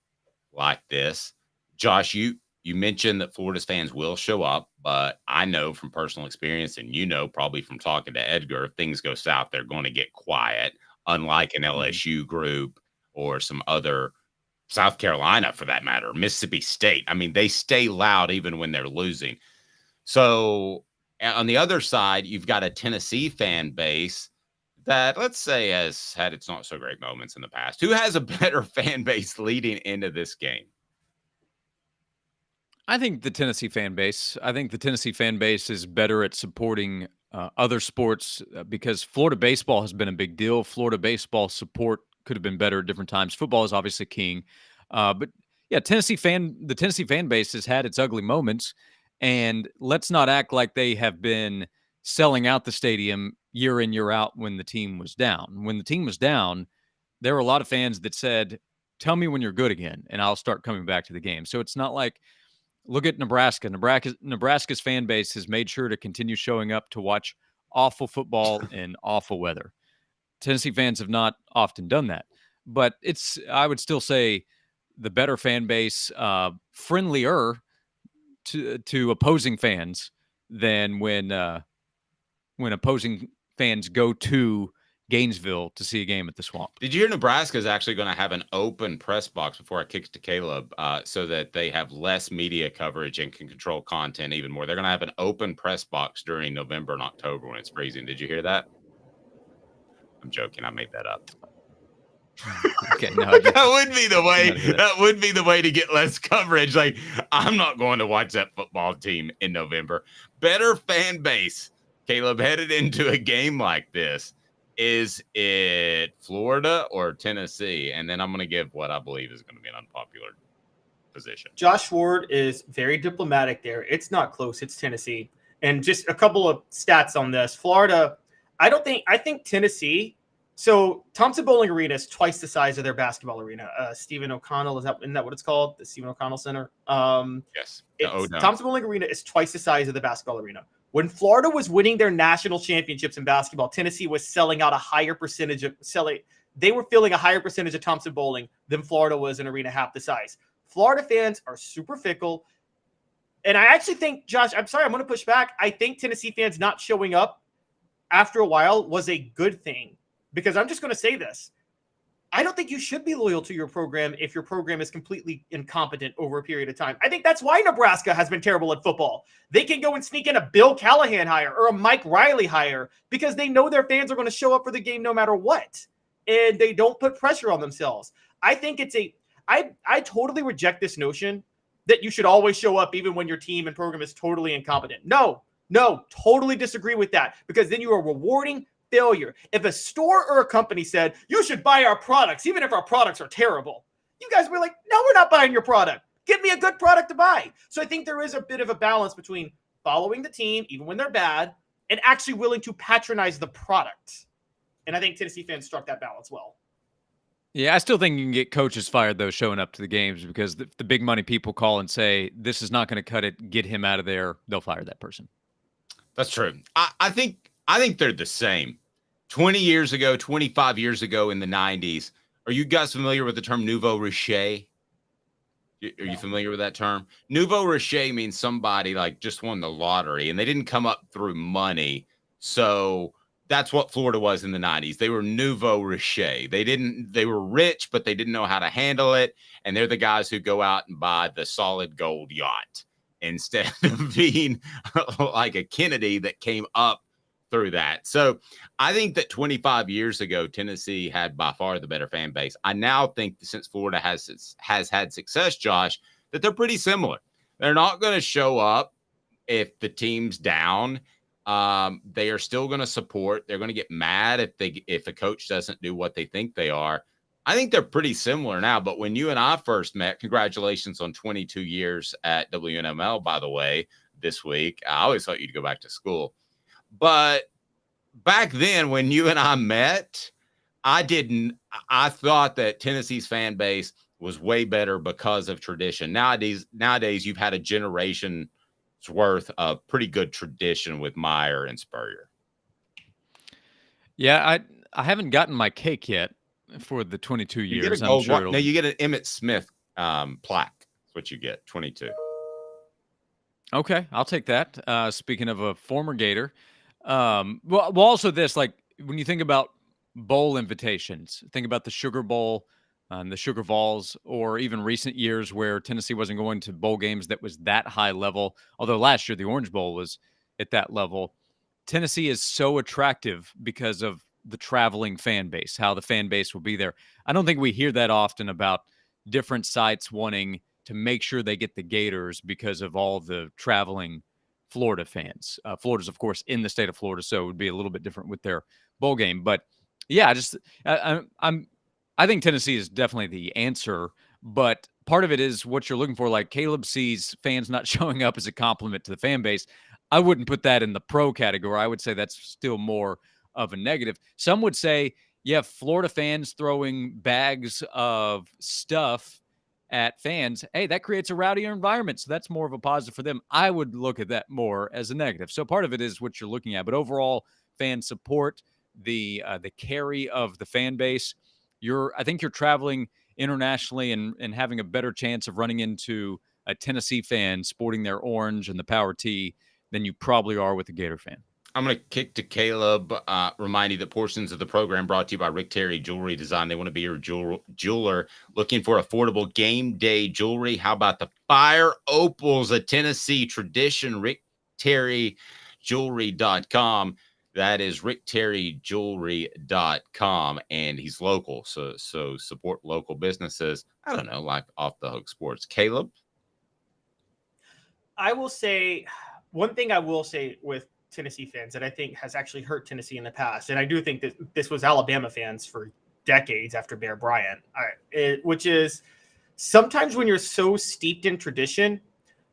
like this? Josh, you mentioned that Florida's fans will show up, but I know from personal experience, and probably from talking to Edgar, if things go south, they're going to get quiet, unlike an LSU group or some other, South Carolina, for that matter, Mississippi State. I mean, they stay loud even when they're losing. So on the other side, you've got a Tennessee fan base that, let's say, has had its not so great moments in the past. Who has a better fan base leading into this game? I think the Tennessee fan base. I think the Tennessee fan base is better at supporting other sports because Florida baseball has been a big deal. Florida baseball support could have been better at different times. Football is obviously king. But yeah, the Tennessee fan base has had its ugly moments, and let's not act like they have been selling out the stadium year in, year out when the team was down. When the team was down, there were a lot of fans that said, tell me when you're good again, and I'll start coming back to the game. So it's not like, look at Nebraska. Nebraska's fan base has made sure to continue showing up to watch awful football in awful weather. Tennessee fans have not often done that, but I would still say the better fan base, friendlier to opposing fans than when opposing fans go to Gainesville to see a game at the Swamp. Did you hear Nebraska is actually going to have an open press box before I kick to Caleb so that they have less media coverage and can control content even more? They're going to have an open press box during November and October when it's freezing. Did you hear that? I'm joking. I made that up. Okay, no, that would be the way. That would be the way to get less coverage. Like, I'm not going to watch that football team in November. Better fan base, Caleb, headed into a game like this. Is it Florida or Tennessee? And then I'm going to give what I believe is going to be an unpopular position. Josh Ward is very diplomatic there. It's not close. It's Tennessee. And just a couple of stats on this. Florida, I think Tennessee. So Thompson Bowling Arena is twice the size of their basketball arena. Stephen O'Connell, isn't that what it's called? The Stephen O'Connell Center? Yes. Thompson Bowling Arena is twice the size of the basketball arena. When Florida was winning their national championships in basketball, Tennessee was selling out a higher percentage of they were filling a higher percentage of Thompson Bowling than Florida was in arena half the size. Florida fans are super fickle. And I actually think, Josh, I'm sorry, I'm going to push back. I think Tennessee fans not showing up after a while was a good thing, because I'm just going to say this. I don't think you should be loyal to your program if your program is completely incompetent over a period of time. I think that's why Nebraska has been terrible at football. They can go and sneak in a Bill Callahan hire or a Mike Riley hire because they know their fans are going to show up for the game no matter what. And they don't put pressure on themselves. I think I totally reject this notion that you should always show up even when your team and program is totally incompetent. No, totally disagree with that, because then you are rewarding failure. If a store or a company said, you should buy our products, even if our products are terrible, you guys were like, no, we're not buying your product. Give me a good product to buy. So I think there is a bit of a balance between following the team, even when they're bad, and actually willing to patronize the product. And I think Tennessee fans struck that balance well. Yeah, I still think you can get coaches fired, though, showing up to the games, because the big money people call and say, this is not going to cut it, get him out of there, they'll fire that person. That's true. I think they're the same. 20 years ago, 25 years ago in the 90s, are you guys familiar with the term nouveau riche? Are you familiar with that term? Nouveau riche means somebody like just won the lottery and they didn't come up through money. So that's what Florida was in the 90s. They were nouveau riche. They were rich, but they didn't know how to handle it. And they're the guys who go out and buy the solid gold yacht instead of being like a Kennedy that came up through that. So I think that 25 years ago, Tennessee had by far the better fan base. I now think that since Florida has had success, Josh, that they're pretty similar. They're not going to show up if the team's down. They are still going to support. They're going to get mad if a coach doesn't do what they think they are. I think they're pretty similar now. But when you and I first met, congratulations on 22 years at WNML, by the way, this week. I always thought you'd go back to school. But back then, when you and I met, I thought that Tennessee's fan base was way better because of tradition. Nowadays, you've had a generation's worth of pretty good tradition with Meyer and Spurrier. Yeah, I haven't gotten my cake yet for the 22 years. You get a gold one. No, you get an Emmitt Smith plaque. That's what you get, 22. Okay, I'll take that. Speaking of a former Gator. Well, also this, like when you think about bowl invitations, think about the Sugar Bowl and the Sugar Vols, or even recent years where Tennessee wasn't going to bowl games that was that high level. Although last year the Orange Bowl was at that level. Tennessee is so attractive because of the traveling fan base, how the fan base will be there. I don't think we hear that often about different sites wanting to make sure they get the Gators because of all the traveling Florida fans. Florida's, of course, in the state of Florida, so it would be a little bit different with their bowl game. But yeah, I think Tennessee is definitely the answer. But part of it is what you're looking for. Like Caleb sees fans not showing up as a compliment to the fan base. I wouldn't put that in the pro category. I would say that's still more of a negative. Some would say, yeah, Florida fans throwing bags of stuff at fans, hey, that creates a rowdier environment. So that's more of a positive for them. I would look at that more as a negative. So part of it is what you're looking at. But overall, fan support, the carry of the fan base, I think you're traveling internationally and having a better chance of running into a Tennessee fan sporting their orange and the power tee than you probably are with a Gator fan. I'm going to kick to Caleb, remind you that portions of the program brought to you by Rick Terry Jewelry Design. They want to be your jeweler looking for affordable game day jewelry. How about the Fire Opals, a Tennessee tradition? RickTerryJewelry.com. That is RickTerryJewelry.com, and he's local, so support local businesses. I don't know, like Off the Hook Sports. Caleb? I will say, one thing I will say with Tennessee fans that I think has actually hurt Tennessee in the past, and I do think that this was Alabama fans for decades after Bear Bryant, which is sometimes when you're so steeped in tradition,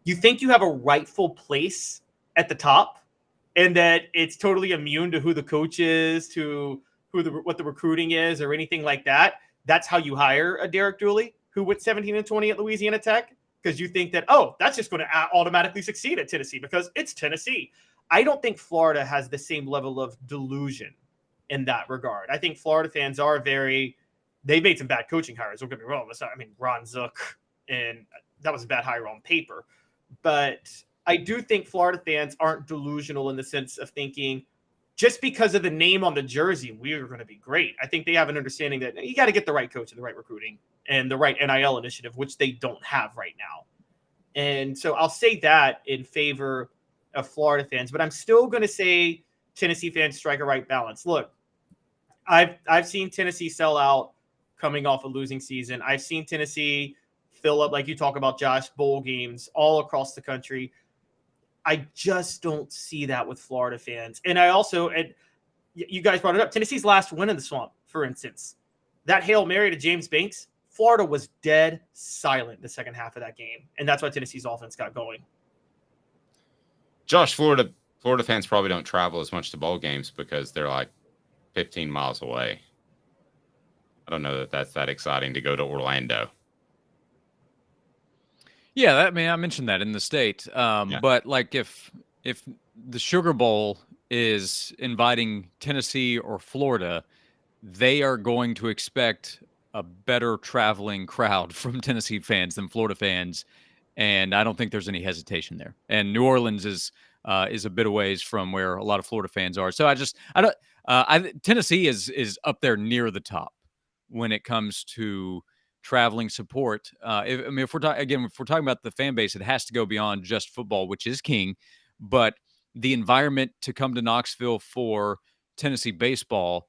you think you have a rightful place at the top, and that it's totally immune to who the coach is, to what the recruiting is, or anything like that. That's how you hire a Derek Dooley, who went 17-20 at Louisiana Tech, because you think that, oh, that's just going to automatically succeed at Tennessee because it's Tennessee. I don't think Florida has the same level of delusion in that regard. I think Florida fans are they've made some bad coaching hires. Don't get me wrong. Ron Zook, and that was a bad hire on paper. But I do think Florida fans aren't delusional in the sense of thinking just because of the name on the jersey, we're going to be great. I think they have an understanding that you got to get the right coach and the right recruiting and the right NIL initiative, which they don't have right now. And so I'll say that in favor of Florida fans, but I'm still going to say Tennessee fans strike a right balance. Look, I've seen Tennessee sell out coming off a losing season. I've seen Tennessee fill up, like you talk about, Josh, bowl games all across the country. I just don't see that with Florida fans. And I also, and you guys brought it up, Tennessee's last win in the Swamp, for instance, that Hail Mary to James Banks, Florida was dead silent the second half of that game. And that's why Tennessee's offense got going. Josh, Florida fans probably don't travel as much to bowl games because they're like 15 miles away. I don't know that that's that exciting to go to Orlando. Yeah, I mentioned that in the state. But like if the Sugar Bowl is inviting Tennessee or Florida, they are going to expect a better traveling crowd from Tennessee fans than Florida fans. And I don't think there's any hesitation there. And New Orleans is a bit of ways from where a lot of Florida fans are. So Tennessee is up there near the top when it comes to traveling support. If we're talking about the fan base, it has to go beyond just football, which is king. But the environment to come to Knoxville for Tennessee baseball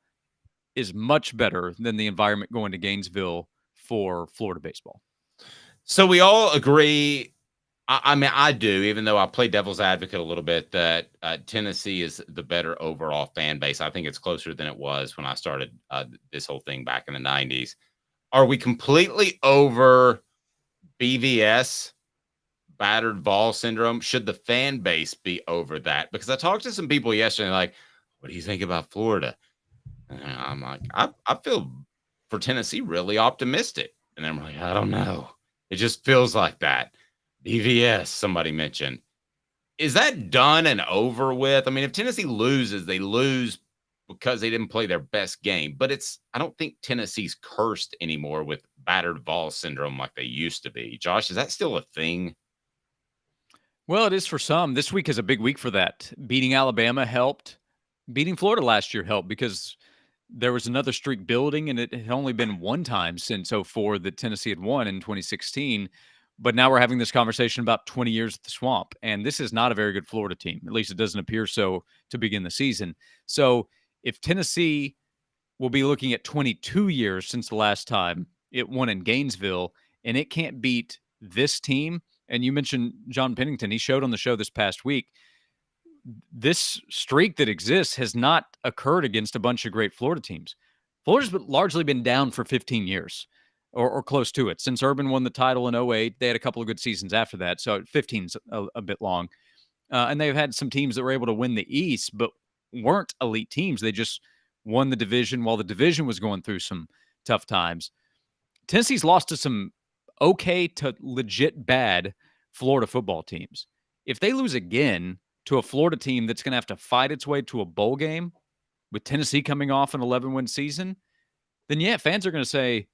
is much better than the environment going to Gainesville for Florida baseball. So we all agree, I do, even though I play devil's advocate a little bit, that Tennessee is the better overall fan base. I think it's closer than it was when I started this whole thing back in the 90s. Are we completely over BVS, battered Vols syndrome? Should the fan base be over that? Because I talked to some people yesterday, like, what do you think about Florida? And I'm like, I feel for Tennessee really optimistic. And I'm like, I don't know. It just feels like that. BVS, somebody mentioned. Is that done and over with? I mean, if Tennessee loses, they lose because they didn't play their best game. But I don't think Tennessee's cursed anymore with battered Vols syndrome like they used to be. Josh, is that still a thing? Well, it is for some. This week is a big week for that. Beating Alabama helped. Beating Florida last year helped because there was another streak building, and it had only been one time since 2004 that Tennessee had won in 2016. But now we're having this conversation about 20 years at the Swamp, and this is not a very good Florida team. At least it doesn't appear so to begin the season. So if Tennessee will be looking at 22 years since the last time it won in Gainesville, and it can't beat this team, and you mentioned John Pennington, he showed on the show this past week, this streak that exists has not occurred against a bunch of great Florida teams. Florida's largely been down for 15 years or close to it. Since Urban won the title in 2008, they had a couple of good seasons after that. So 15's a bit long. And they've had some teams that were able to win the East, but weren't elite teams. They just won the division while the division was going through some tough times. Tennessee's lost to some okay to legit bad Florida football teams. If they lose again to a Florida team that's going to have to fight its way to a bowl game with Tennessee coming off an 11-win season, then yeah, fans are going to say,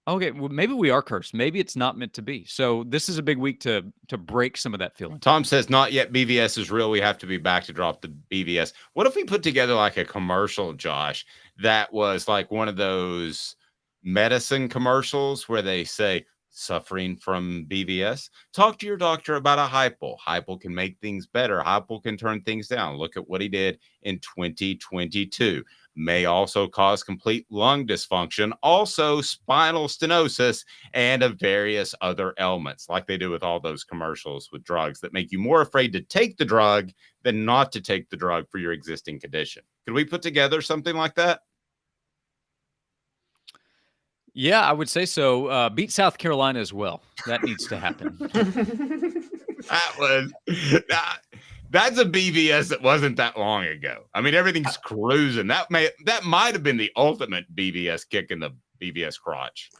Okay, well, maybe we are cursed. Maybe it's not meant to be. So this is a big week to break some of that feeling. Tom says, not yet. BVS is real. We have to be back to drop the BVS. What if we put together like a commercial, Josh, that was like one of those medicine commercials where they say, suffering from BVS? Talk to your doctor about a hypo. Hypo can make things better. Hypo can turn things down. Look at what he did in 2022. May also cause complete lung dysfunction, also spinal stenosis, and various other ailments, like they do with all those commercials with drugs that make you more afraid to take the drug than not to take the drug for your existing condition. Could we put together something like that? Yeah, I would say so. Beat South Carolina as well. That needs to happen. That's a BVS that wasn't that long ago. I mean, everything's cruising. That might have been the ultimate BVS kick in the BVS crotch.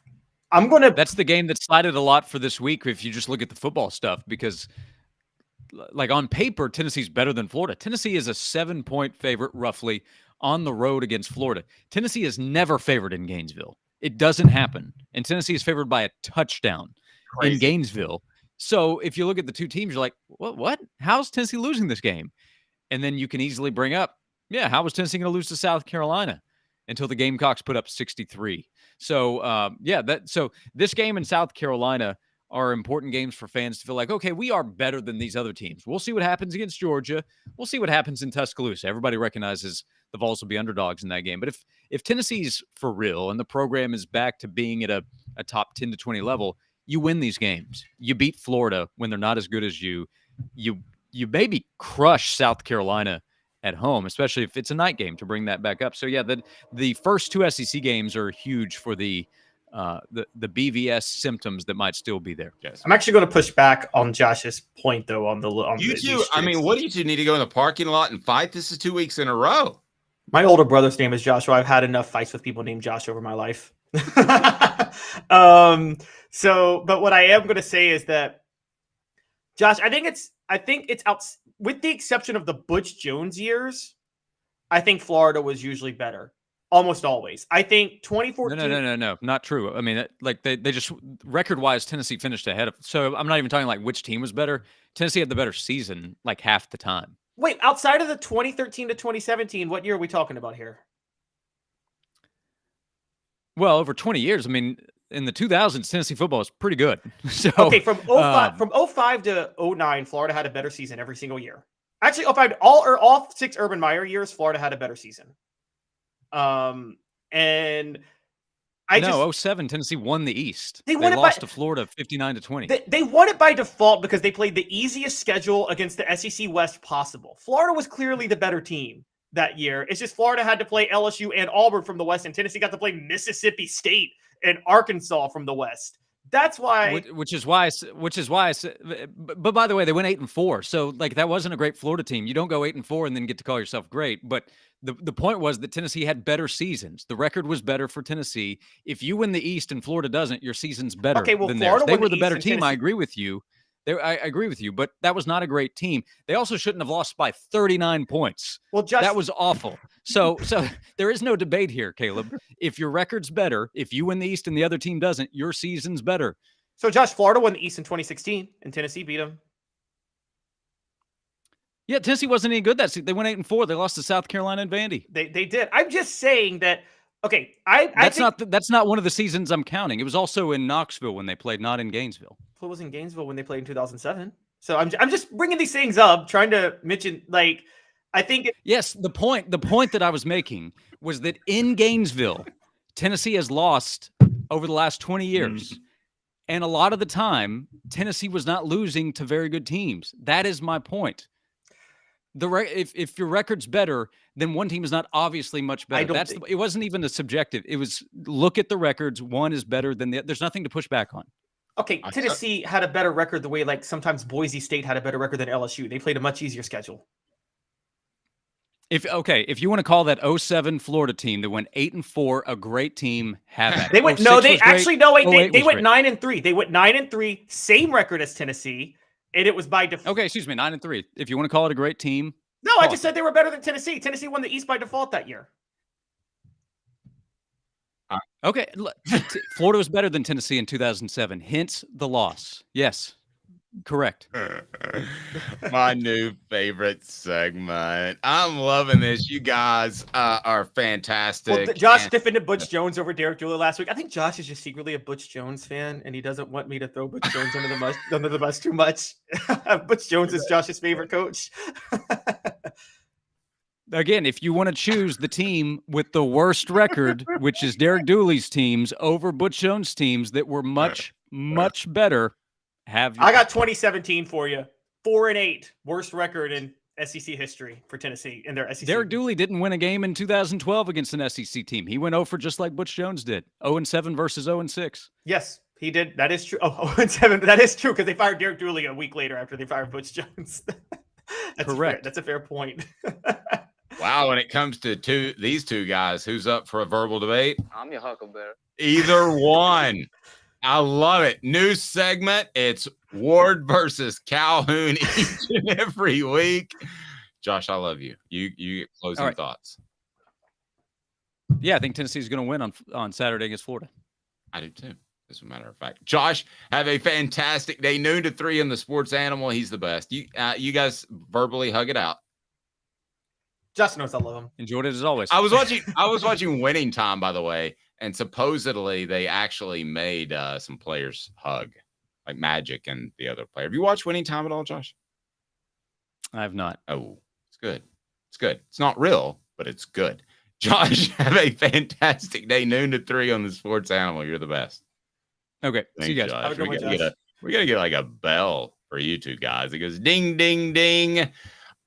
That's the game that slided a lot for this week if you just look at the football stuff, because like on paper, Tennessee's better than Florida. Tennessee is a 7-point favorite roughly on the road against Florida. Tennessee is never favored in Gainesville. It doesn't happen. And Tennessee is favored by a touchdown in Gainesville. So if you look at the two teams, you're like, what? How's Tennessee losing this game? And then you can easily bring up, how was Tennessee going to lose to South Carolina until the Gamecocks put up 63? So, so this game in South Carolina are important games for fans to feel like, okay, we are better than these other teams. We'll see what happens against Georgia. We'll see what happens in Tuscaloosa. Everybody recognizes the Vols will be underdogs in that game. But if Tennessee's for real and the program is back to being at a top 10 to 20 level, you win these games. You beat Florida when they're not as good as you. You maybe crush South Carolina at home, especially if it's a night game, to bring that back up. So yeah, the first two SEC games are huge for the BVS symptoms that might still be there. Yes. I'm actually going to push back on Josh's point though on you two. I mean, what do you two need to go in the parking lot and fight? This is 2 weeks in a row. My older brother's name is Joshua. I've had enough fights with people named Josh over my life. But what I am going to say is that, Josh, I think it's out, with the exception of the Butch Jones years. I think Florida was usually better, almost always. I think 2014. No, not true. I mean, like they just record wise, Tennessee finished ahead of. So I'm not even talking like which team was better. Tennessee had the better season like half the time. Wait, outside of the 2013 to 2017, what year are we talking about here? Well, over 20 years. I mean, in the 2000s, Tennessee football was pretty good. So okay, from 05 to 09, Florida had a better season every single year. Actually, 05 all 6 Urban Meyer years, Florida had a better season. And 07 Tennessee won the East. They lost to Florida 59-20. They won it by default because they played the easiest schedule against the SEC West possible. Florida was clearly the better team that year. It's just Florida had to play LSU and Auburn from the West, and Tennessee got to play Mississippi State and Arkansas from the West. That's why. Which is why I said. But by the way, they went 8-4. So like that wasn't a great Florida team. You don't go 8-4 and then get to call yourself great. But the point was that Tennessee had better seasons. The record was better for Tennessee. If you win the East and Florida doesn't, your season's better than theirs. They were the better team. I agree with you. I agree with you, but that was not a great team. They also shouldn't have lost by 39 points. Well, that was awful. So there is no debate here, Caleb. If your record's better, if you win the East and the other team doesn't, your season's better. So, Josh, Florida won the East in 2016, and Tennessee beat them. Yeah, Tennessee wasn't any good that season. They went 8-4. They lost to South Carolina and Vandy. They did. I'm just saying that. Okay, that's not one of the seasons I'm counting. It was also in Knoxville when they played, not in Gainesville. It was in Gainesville when they played in 2007. So I'm just bringing these things up, trying to mention, like, I think. Yes, the point that I was making was that in Gainesville, Tennessee has lost over the last 20 years. And a lot of the time, Tennessee was not losing to very good teams. That is my point. If your record's better, then one team is not obviously much better. It wasn't even a subjective. It was look at the records. One is better than the other. There's nothing to push back on. Okay, Tennessee had a better record the way like sometimes Boise State had a better record than LSU. They played a much easier schedule. If you want to call that 07 Florida team that went 8-4 a great team, have at it. They went they went 9-3. They went 9-3, same record as Tennessee. And it was by default. Okay, excuse me, 9-3. If you want to call it a great team. No, I just said they were better than Tennessee. Tennessee won the East by default that year. Okay. Florida was better than Tennessee in 2007, hence the loss. Yes, correct. My new favorite segment. I'm loving this. You guys are fantastic. Well, Josh defended Butch Jones over Derek Dooley last week. I think Josh is just secretly a Butch Jones fan, and he doesn't want me to throw Butch Jones under the bus too much. Butch Jones is Josh's favorite coach. Again, if you want to choose the team with the worst record, which is Derek Dooley's teams, over Butch Jones' teams that were much, much better, I got 2017 for you. 4-8, worst record in SEC history for Tennessee in their SEC. Derek Dooley didn't win a game in 2012 against an SEC team. He went over just like Butch Jones did. 0-7 versus 0-6. Yes, he did. That is true. 0-7. That is true because they fired Derek Dooley a week later after they fired Butch Jones. Correct. That's a fair point. Wow, when it comes to these two guys, who's up for a verbal debate? I'm your Huckleberry. Either one. I love it. New segment. It's Ward versus Calhoun each and every week. Josh, I love you. You get closing thoughts. Yeah, I think Tennessee's going to win on Saturday against Florida. I do too, as a matter of fact. Josh, have a fantastic day. Noon to 3 in the Sports Animal. He's the best. You guys verbally hug it out. Josh knows I love him. Enjoyed it as always. I was watching Winning Time, by the way, and supposedly they actually made some players hug, like Magic and the other player. Have you watched Winning Time at all, Josh? I have not. Oh, it's good. It's good. It's not real, but it's good. Josh, have a fantastic day. Noon to 3 on the Sports Animal. You're the best. Okay. Thanks, see you guys. Josh. We gotta get like a bell for you two guys. It goes ding, ding, ding.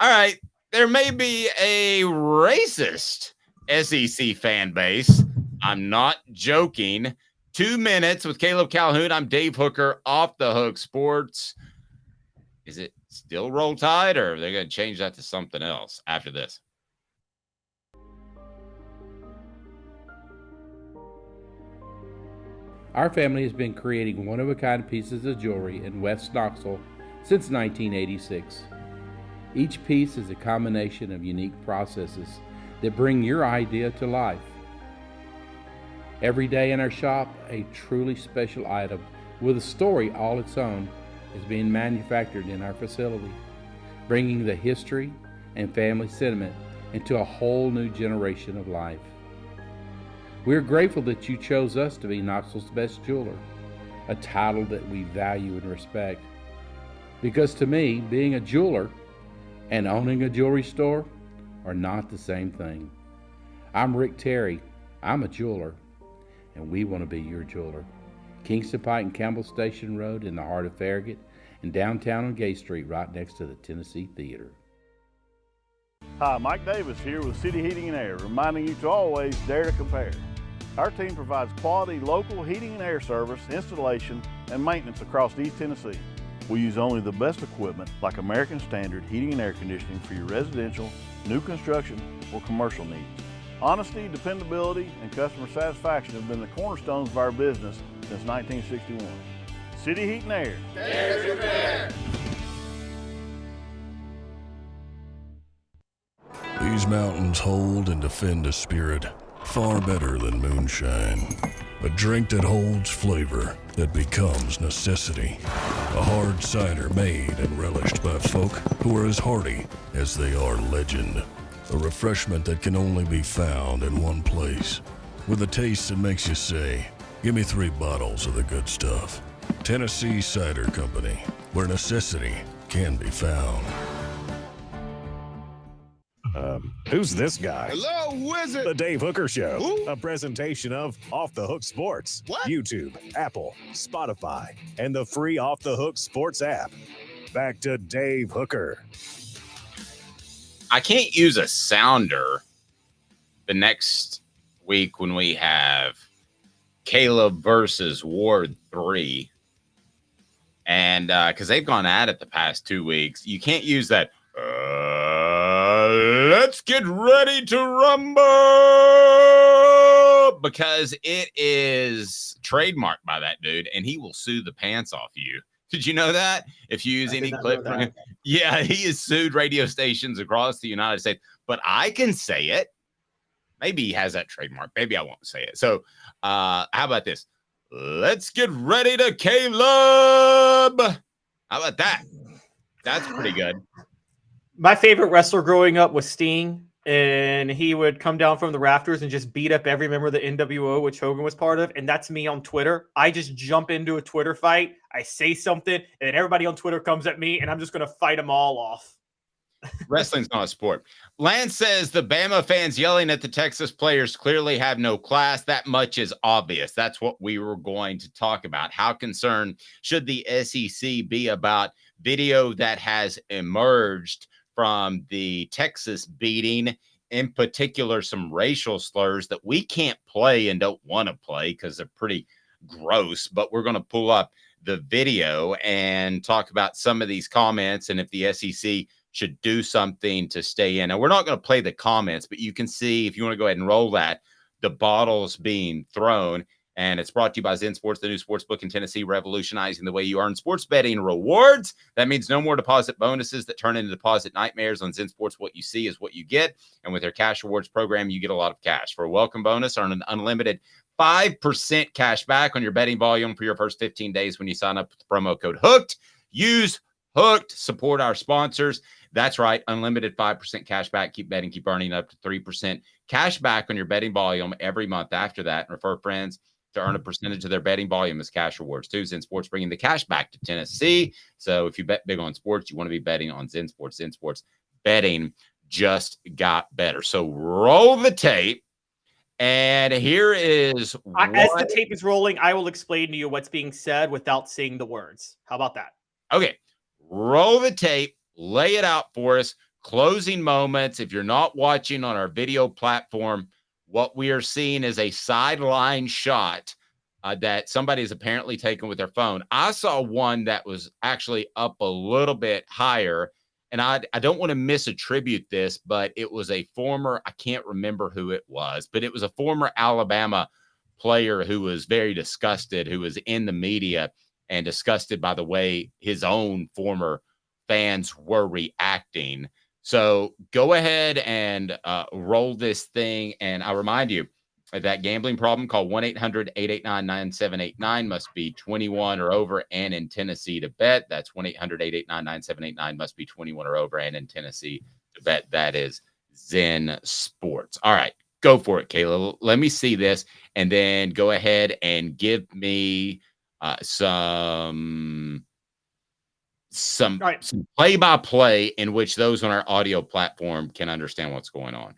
All right. There may be a racist SEC fan base. I'm not joking. 2 minutes with Caleb Calhoun. I'm Dave Hooker, Off the Hook Sports. Is it still Roll Tide, or are they going to change that to something else after this? Our family has been creating one-of-a-kind pieces of jewelry in West Knoxville since 1986. Each piece is a combination of unique processes that bring your idea to life. Every day in our shop, a truly special item with a story all its own is being manufactured in our facility, bringing the history and family sentiment into a whole new generation of life. We're grateful that you chose us to be Knoxville's best jeweler, a title that we value and respect. Because to me, being a jeweler and owning a jewelry store are not the same thing. I'm Rick Terry. I'm a jeweler, and we want to be your jeweler. Kingston Pike and Campbell Station Road in the heart of Farragut, and downtown on Gay Street right next to the Tennessee Theater. Hi, Mike Davis here with City Heating and Air, reminding you to always dare to compare. Our team provides quality local heating and air service, installation, and maintenance across East Tennessee. We use only the best equipment like American Standard heating and air conditioning for your residential, new construction, or commercial needs. Honesty, dependability, and customer satisfaction have been the cornerstones of our business since 1961. City Heat and Air. Dare to compare. These mountains hold and defend a spirit far better than moonshine. A drink that holds flavor that becomes necessity. A hard cider made and relished by folk who are as hearty as they are legend. A refreshment that can only be found in one place. With a taste that makes you say, give me 3 bottles of the good stuff. Tennessee Cider Company, where necessity can be found. Who's this guy? Hello, wizard. The Dave Hooker Show. Who? A presentation of Off the Hook Sports. What? YouTube, Apple, Spotify, and the free Off the Hook Sports app. Back to Dave Hooker. I can't use a sounder the next week when we have Caleb versus Ward 3. And because they've gone at it the past 2 weeks, you can't use that. Let's get ready to rumble, because it is trademarked by that dude, and he will sue the pants off you. Did you know that? If you use any clip from him, yeah, he has sued radio stations across the United States. But I can say it. Maybe he has that trademark. Maybe I won't say it. So how about this? Let's get ready to Caleb. How about that? That's pretty good. My favorite wrestler growing up was Sting, and he would come down from the rafters and just beat up every member of the NWO, which Hogan was part of. And that's me on Twitter. I just jump into a Twitter fight. I say something, and then everybody on Twitter comes at me, and I'm just going to fight them all off. Wrestling's not a sport. Lance says the Bama fans yelling at the Texas players clearly have no class. That much is obvious. That's what we were going to talk about. How concerned should the SEC be about video that has emerged from the Texas beating, in particular, some racial slurs that we can't play and don't want to play because they're pretty gross, but we're going to pull up the video and talk about some of these comments and if the SEC should do something to stay in. And we're not going to play the comments, but you can see, if you want to go ahead and roll that, the bottles being thrown. And it's brought to you by Zen Sports, the new sports book in Tennessee, revolutionizing the way you earn sports betting rewards. That means no more deposit bonuses that turn into deposit nightmares. On Zen Sports, what you see is what you get. And with their cash rewards program, you get a lot of cash. For a welcome bonus, earn an unlimited 5% cash back on your betting volume for your first 15 days when you sign up with the promo code HOOKED. Use HOOKED. Support our sponsors. That's right. Unlimited 5% cash back. Keep betting. Keep earning up to 3% cash back on your betting volume every month after that. And refer friends to earn a percentage of their betting volume as cash rewards too. Zen Sports bringing the cash back to Tennessee. So if you bet big on sports, you want to be betting on Zen Sports. Zen Sports betting just got better. So roll the tape. And here is as the tape is rolling, I will explain to you what's being said without saying the words. How about that? Okay. Roll the tape. Lay it out for us. Closing moments. If you're not watching on our video platform, what we are seeing is a sideline shot that somebody is apparently taken with their phone. I saw one that was actually up a little bit higher, and I don't want to misattribute this, but it was a former, I can't remember who it was, but it was a former Alabama player who was very disgusted, who was in the media and disgusted by the way his own former fans were reacting. So go ahead and roll this thing. And I remind you, that gambling problem, call 1-800-889-9789, must be 21 or over and in Tennessee to bet. That's 1-800-889-9789, must be 21 or over and in Tennessee to bet. That is Zen Sports. All right, go for it, Kayla. Let me see this, and then go ahead and give me some play-by-play in which those on our audio platform can understand what's going on.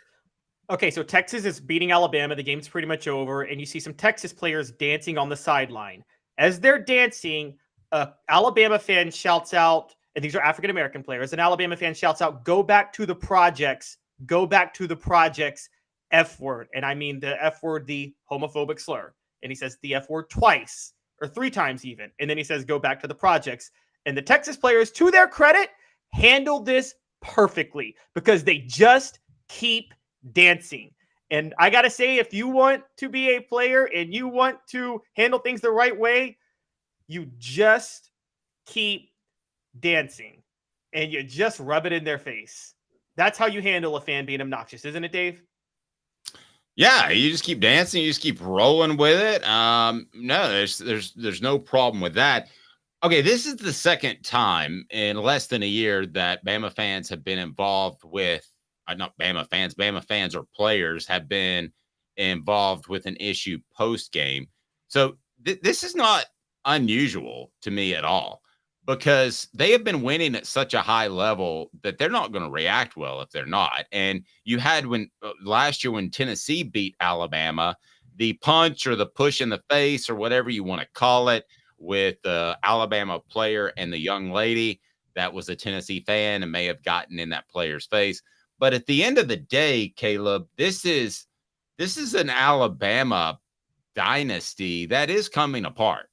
Okay, so Texas is beating Alabama. The game's pretty much over, and you see some Texas players dancing on the sideline. As they're dancing, an Alabama fan shouts out, and these are African-American players, an Alabama fan shouts out, "Go back to the projects, go back to the projects, F word." And I mean the F word, the homophobic slur. And he says the F word twice, or 3 times even. And then he says, "Go back to the projects." And the Texas players, to their credit, handled this perfectly because they just keep dancing. And I got to say, if you want to be a player and you want to handle things the right way, you just keep dancing and you just rub it in their face. That's how you handle a fan being obnoxious, isn't it, Dave? Yeah, you just keep dancing, you just keep rolling with it. No, there's no problem with that. Okay, this is the second time in less than a year that Bama fans have been involved with, not Bama fans or players have been involved with an issue post-game. So this is not unusual to me at all because they have been winning at such a high level that they're not going to react well if they're not. And you had last year when Tennessee beat Alabama, the punch or the push in the face or whatever you want to call it with the Alabama player and the young lady that was a Tennessee fan and may have gotten in that player's face. But at the end of the day, Caleb, this is an Alabama dynasty that is coming apart.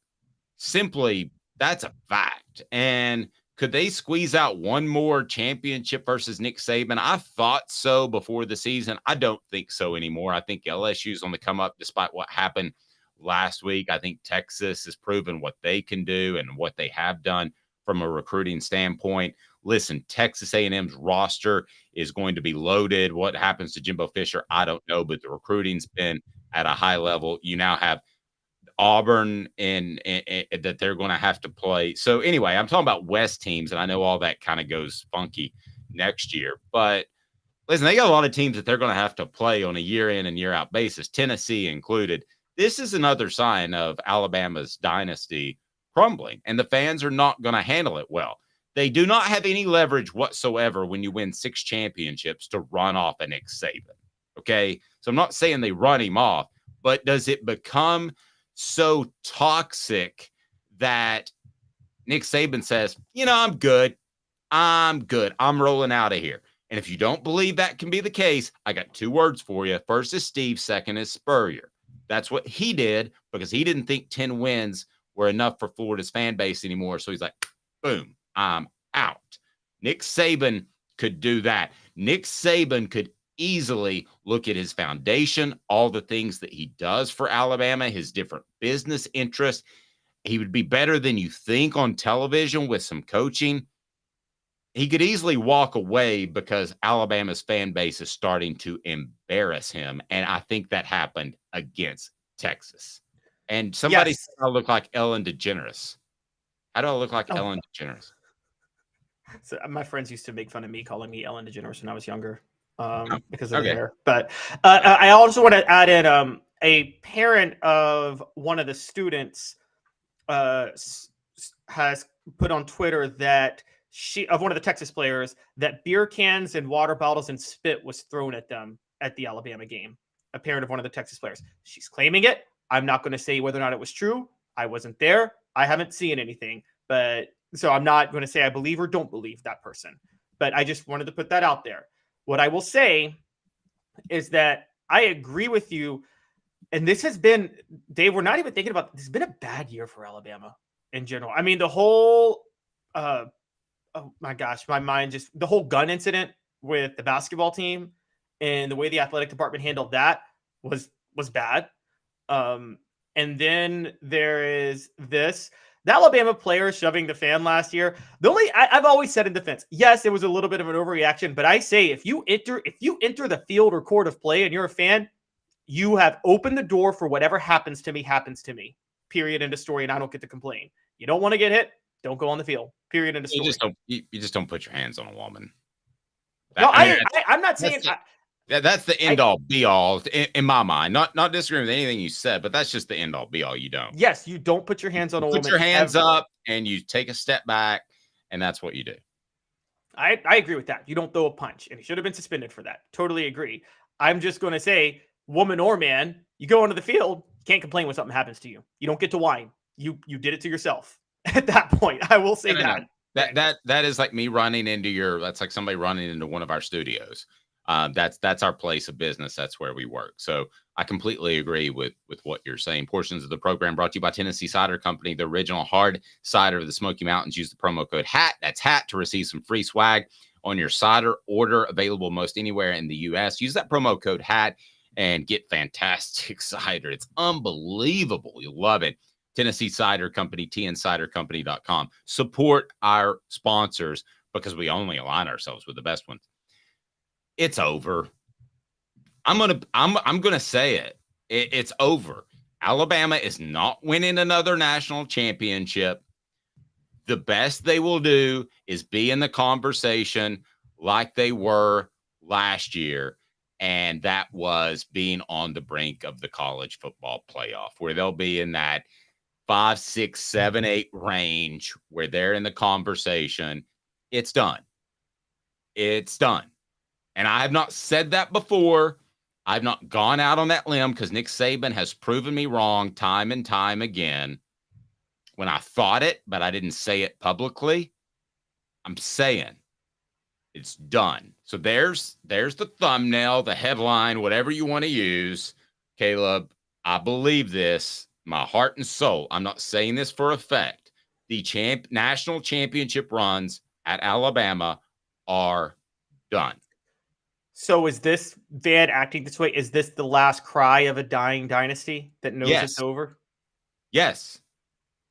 Simply, that's a fact. And could they squeeze out one more championship versus Nick Saban? I thought so before the season. I don't think so anymore. I think LSU's on the come up despite what happened last week. I think Texas has proven what they can do and what they have done from a recruiting standpoint. Listen, Texas A&M's roster is going to be loaded. What happens to Jimbo Fisher, I don't know, but the recruiting's been at a high level. You now have Auburn and that they're going to have to play. So anyway, I'm talking about West teams, and I know all that kind of goes funky next year. But listen, they got a lot of teams that they're going to have to play on a year in and year out basis, Tennessee included. This is another sign of Alabama's dynasty crumbling, and the fans are not going to handle it well. They do not have any leverage whatsoever when you win 6 championships to run off a Nick Saban. Okay, so I'm not saying they run him off, but does it become so toxic that Nick Saban says, I'm good. I'm rolling out of here. And if you don't believe that can be the case, I got 2 words for you. First is Steve, second is Spurrier. That's what he did because he didn't think 10 wins were enough for Florida's fan base anymore. So he's like, boom, I'm out. Nick Saban could do that. Nick Saban could easily look at his foundation, all the things that he does for Alabama, his different business interests. He would be better than you think on television with some coaching. He could easily walk away because Alabama's fan base is starting to embarrass him. And I think that happened against Texas. And somebody said I look like Ellen DeGeneres. How do I look like Ellen DeGeneres? So my friends used to make fun of me calling me Ellen DeGeneres when I was younger because of the Okay. hair. But I also want to add in a parent of one of the students has put on Twitter that of one of the Texas players that beer cans and water bottles and spit was thrown at them at the Alabama game. A parent of one of the Texas players. She's claiming it. I'm not going to say whether or not it was true. I wasn't there. I haven't seen anything, but so I'm not going to say I believe or don't believe that person, but I just wanted to put that out there. What I will say is that I agree with you. And this has been, Dave, we're not even thinking about, this has been a bad year for Alabama in general. I mean, the whole, oh my gosh, my mind just, the whole gun incident with the basketball team and the way the athletic department handled that was bad. And then there is this, the Alabama player shoving the fan last year. I've always said in defense, yes, it was a little bit of an overreaction, but I say if you enter the field or court of play and you're a fan, you have opened the door for whatever happens to me. Period. End of story. And I don't get to complain. You don't want to get hit, don't go on the field. Period. End of story. You just don't put your hands on a woman. I'm not saying. That's the end all be all in my mind. Not disagreeing with anything you said, but that's just the end all be all. You don't. Yes, you don't put your hands on a woman. Put your hands up and you take a step back, and that's what you do. I agree with that. You don't throw a punch, and he should have been suspended for that. Totally agree. I'm just going to say, woman or man, you go onto the field, you can't complain when something happens to you. You don't get to whine. You did it to yourself at that point. I will say that. That is like me running into that's like somebody running into one of our studios. That's our place of business. That's where we work. So I completely agree with what you're saying. Portions of the program brought to you by Tennessee Cider Company, the original hard cider of the Smoky Mountains. Use the promo code HAT. That's HAT to receive some free swag on your cider order, available most anywhere in the U.S. Use that promo code HAT and get fantastic cider. It's unbelievable. You'll love it. Tennessee Cider Company, tncidercompany.com. Support our sponsors because we only align ourselves with the best ones. It's over. I'm gonna say it. It's over. Alabama is not winning another national championship. The best they will do is be in the conversation like they were last year, and that was being on the brink of the college football playoff, where they'll be in that 5, 6, 7, 8 range where they're in the conversation. It's done. It's done. And I have not said that before. I've not gone out on that limb because Nick Saban has proven me wrong time and time again. When I thought it, but I didn't say it publicly, I'm saying it's done. So there's the thumbnail, the headline, whatever you want to use. Caleb, I believe this, my heart and soul. I'm not saying this for effect. The national championship runs at Alabama are done. So is this Van acting this way? Is this the last cry of a dying dynasty that knows it's over? Yes.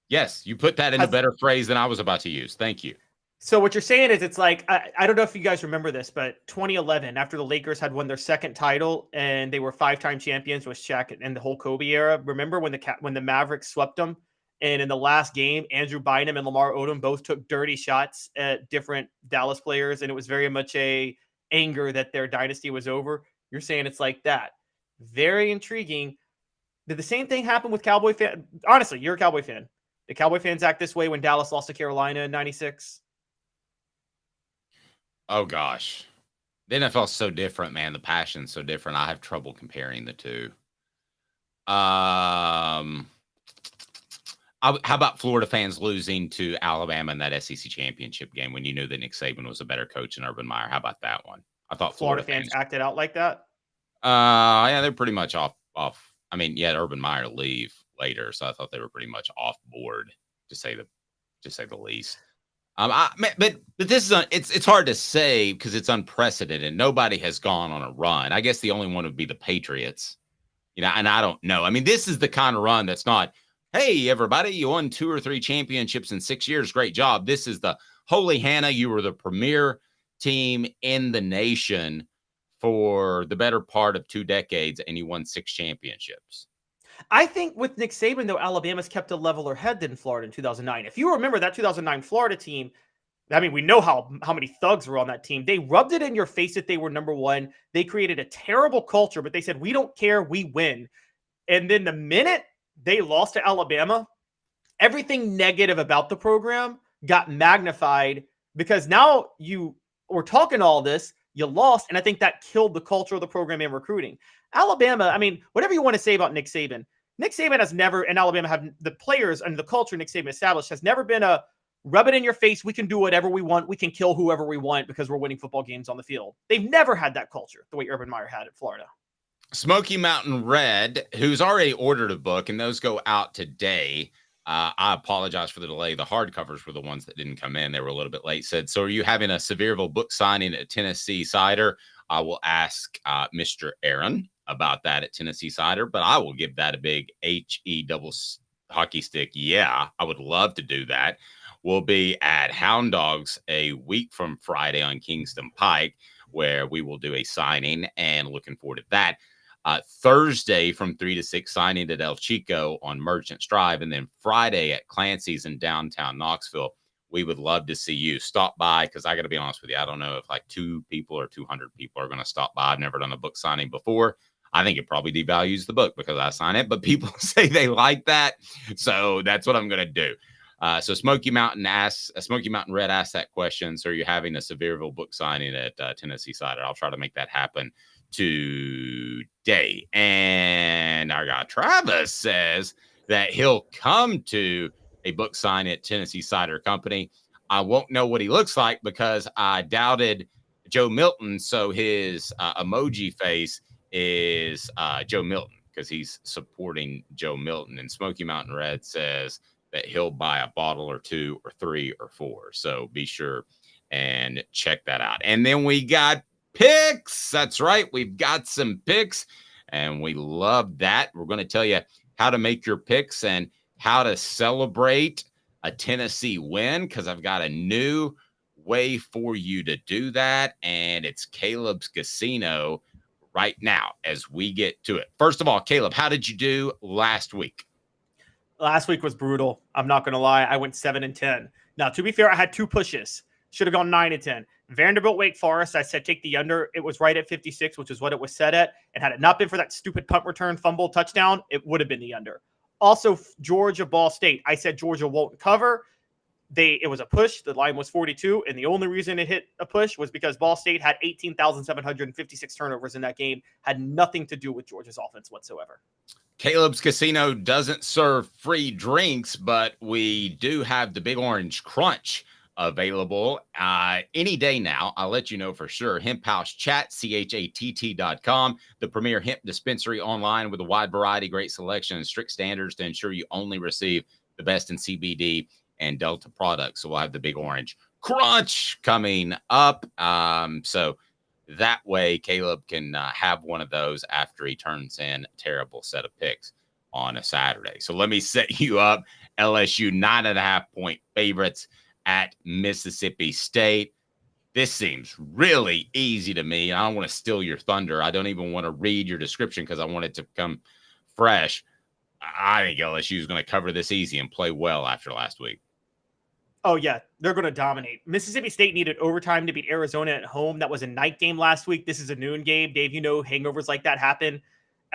Yes. You put that in a better phrase than I was about to use. Thank you. So what you're saying is it's like, I don't know if you guys remember this, but 2011, after the Lakers had won their second title and they were 5-time champions with Shaq and the whole Kobe era. Remember when the Mavericks swept them? And in the last game, Andrew Bynum and Lamar Odom both took dirty shots at different Dallas players. And it was very much a anger that their dynasty was over. You're saying it's like that. Very intriguing. Did the same thing happen with Cowboy fan? Honestly, you're a Cowboy fan. Did Cowboy fans act this way when Dallas lost to Carolina in 96? Oh gosh, the NFL is so different, man. The passion's so different. I have trouble comparing the two. How about Florida fans losing to Alabama in that SEC championship game when you knew that Nick Saban was a better coach than Urban Meyer? How about that one? I thought Florida fans acted out like that. Yeah, they're pretty much off. I mean, yeah, Urban Meyer leave later, so I thought they were pretty much off board to say the least. But this is it's hard to say because it's unprecedented. Nobody has gone on a run. I guess the only one would be the Patriots, and I don't know. I mean, this is the kind of run that's not, hey, everybody, you won 2 or 3 championships in 6 years. Great job. This is the Holy Hannah. You were the premier team in the nation for the better part of 2 decades, and you won 6 championships. I think with Nick Saban, though, Alabama's kept a leveler head than Florida in 2009. If you remember that 2009 Florida team, I mean, we know how many thugs were on that team. They rubbed it in your face that they were number one. They created a terrible culture, but they said, we don't care, we win. And then the minute they lost to Alabama, everything negative about the program got magnified because now you were talking all this, you lost, and I think that killed the culture of the program and recruiting. Alabama, I mean, whatever you want to say about Nick Saban has never, and Alabama have the players and the culture Nick Saban established has never been a rub it in your face. We can do whatever we want. We can kill whoever we want because we're winning football games on the field. They've never had that culture the way Urban Meyer had at Florida. Smoky Mountain Red, who's already ordered a book, and those go out today. I apologize for the delay. The hardcovers were the ones that didn't come in. They were a little bit late. Said, so are you having a Sevierville book signing at Tennessee Cider? I will ask Mr. Aaron about that at Tennessee Cider, but I will give that a big HE double hockey stick. Yeah, I would love to do that. We'll be at Hound Dogs a week from Friday on Kingston Pike, where we will do a signing, and looking forward to that. Thursday from 3 to 6, signing at El Chico on Merchants Drive, and then Friday at Clancy's in downtown Knoxville. We would love to see you stop by, because I got to be honest with you, I don't know if like 2 people or 200 people are going to stop by. I've never done a book signing before. I think it probably devalues the book because I sign it, but people say they like that, so that's what I'm going to do. So Smoky Mountain Red asked that question. So are you having a Sevierville book signing at Tennessee Cider? I'll try to make that happen today. And our guy Travis says that he'll come to a book sign at Tennessee Cider Company. I won't know what he looks like because I doubted Joe Milton. So his emoji face is Joe Milton because he's supporting Joe Milton. And Smoky Mountain Red says that he'll buy a bottle or 2 or 3 or 4. So be sure and check that out. And then we got picks. That's right. We've got some picks and we love that. We're going to tell you how to make your picks and how to celebrate a Tennessee win, because I've got a new way for you to do that. And it's Caleb's Casino right now as we get to it. First of all, Caleb, how did you do last week? Last week was brutal. I'm not going to lie. I went 7-10. Now, to be fair, I had 2 pushes. Should have gone 9-10. Vanderbilt, Wake Forest, I said take the under. It was right at 56, which is what it was set at. And had it not been for that stupid punt return fumble touchdown, it would have been the under. Also, Georgia, Ball State. I said Georgia won't cover. It was a push. The line was 42. And the only reason it hit a push was because Ball State had 18,756 turnovers in that game. Had nothing to do with Georgia's offense whatsoever. Caleb's Casino doesn't serve free drinks, but we do have the Big Orange Crunch available any day now. I'll let you know for sure. Hemp House Chat, CHATT.com, the premier hemp dispensary online with a wide variety, great selection, and strict standards to ensure you only receive the best in CBD and Delta products. So we'll have the Big Orange Crunch coming up. So that way Caleb can have one of those after he turns in a terrible set of picks on a Saturday. So let me set you up. LSU 9.5 point favorites at Mississippi State. This seems really easy to me. I don't want to steal your thunder. I don't even want to read your description because I want it to come fresh. I think LSU is going to cover this easy and play well after last week. Oh, yeah, they're going to dominate. Mississippi State needed overtime to beat Arizona at home. That was a night game last week. This is a noon game. Dave, you know hangovers like that happen.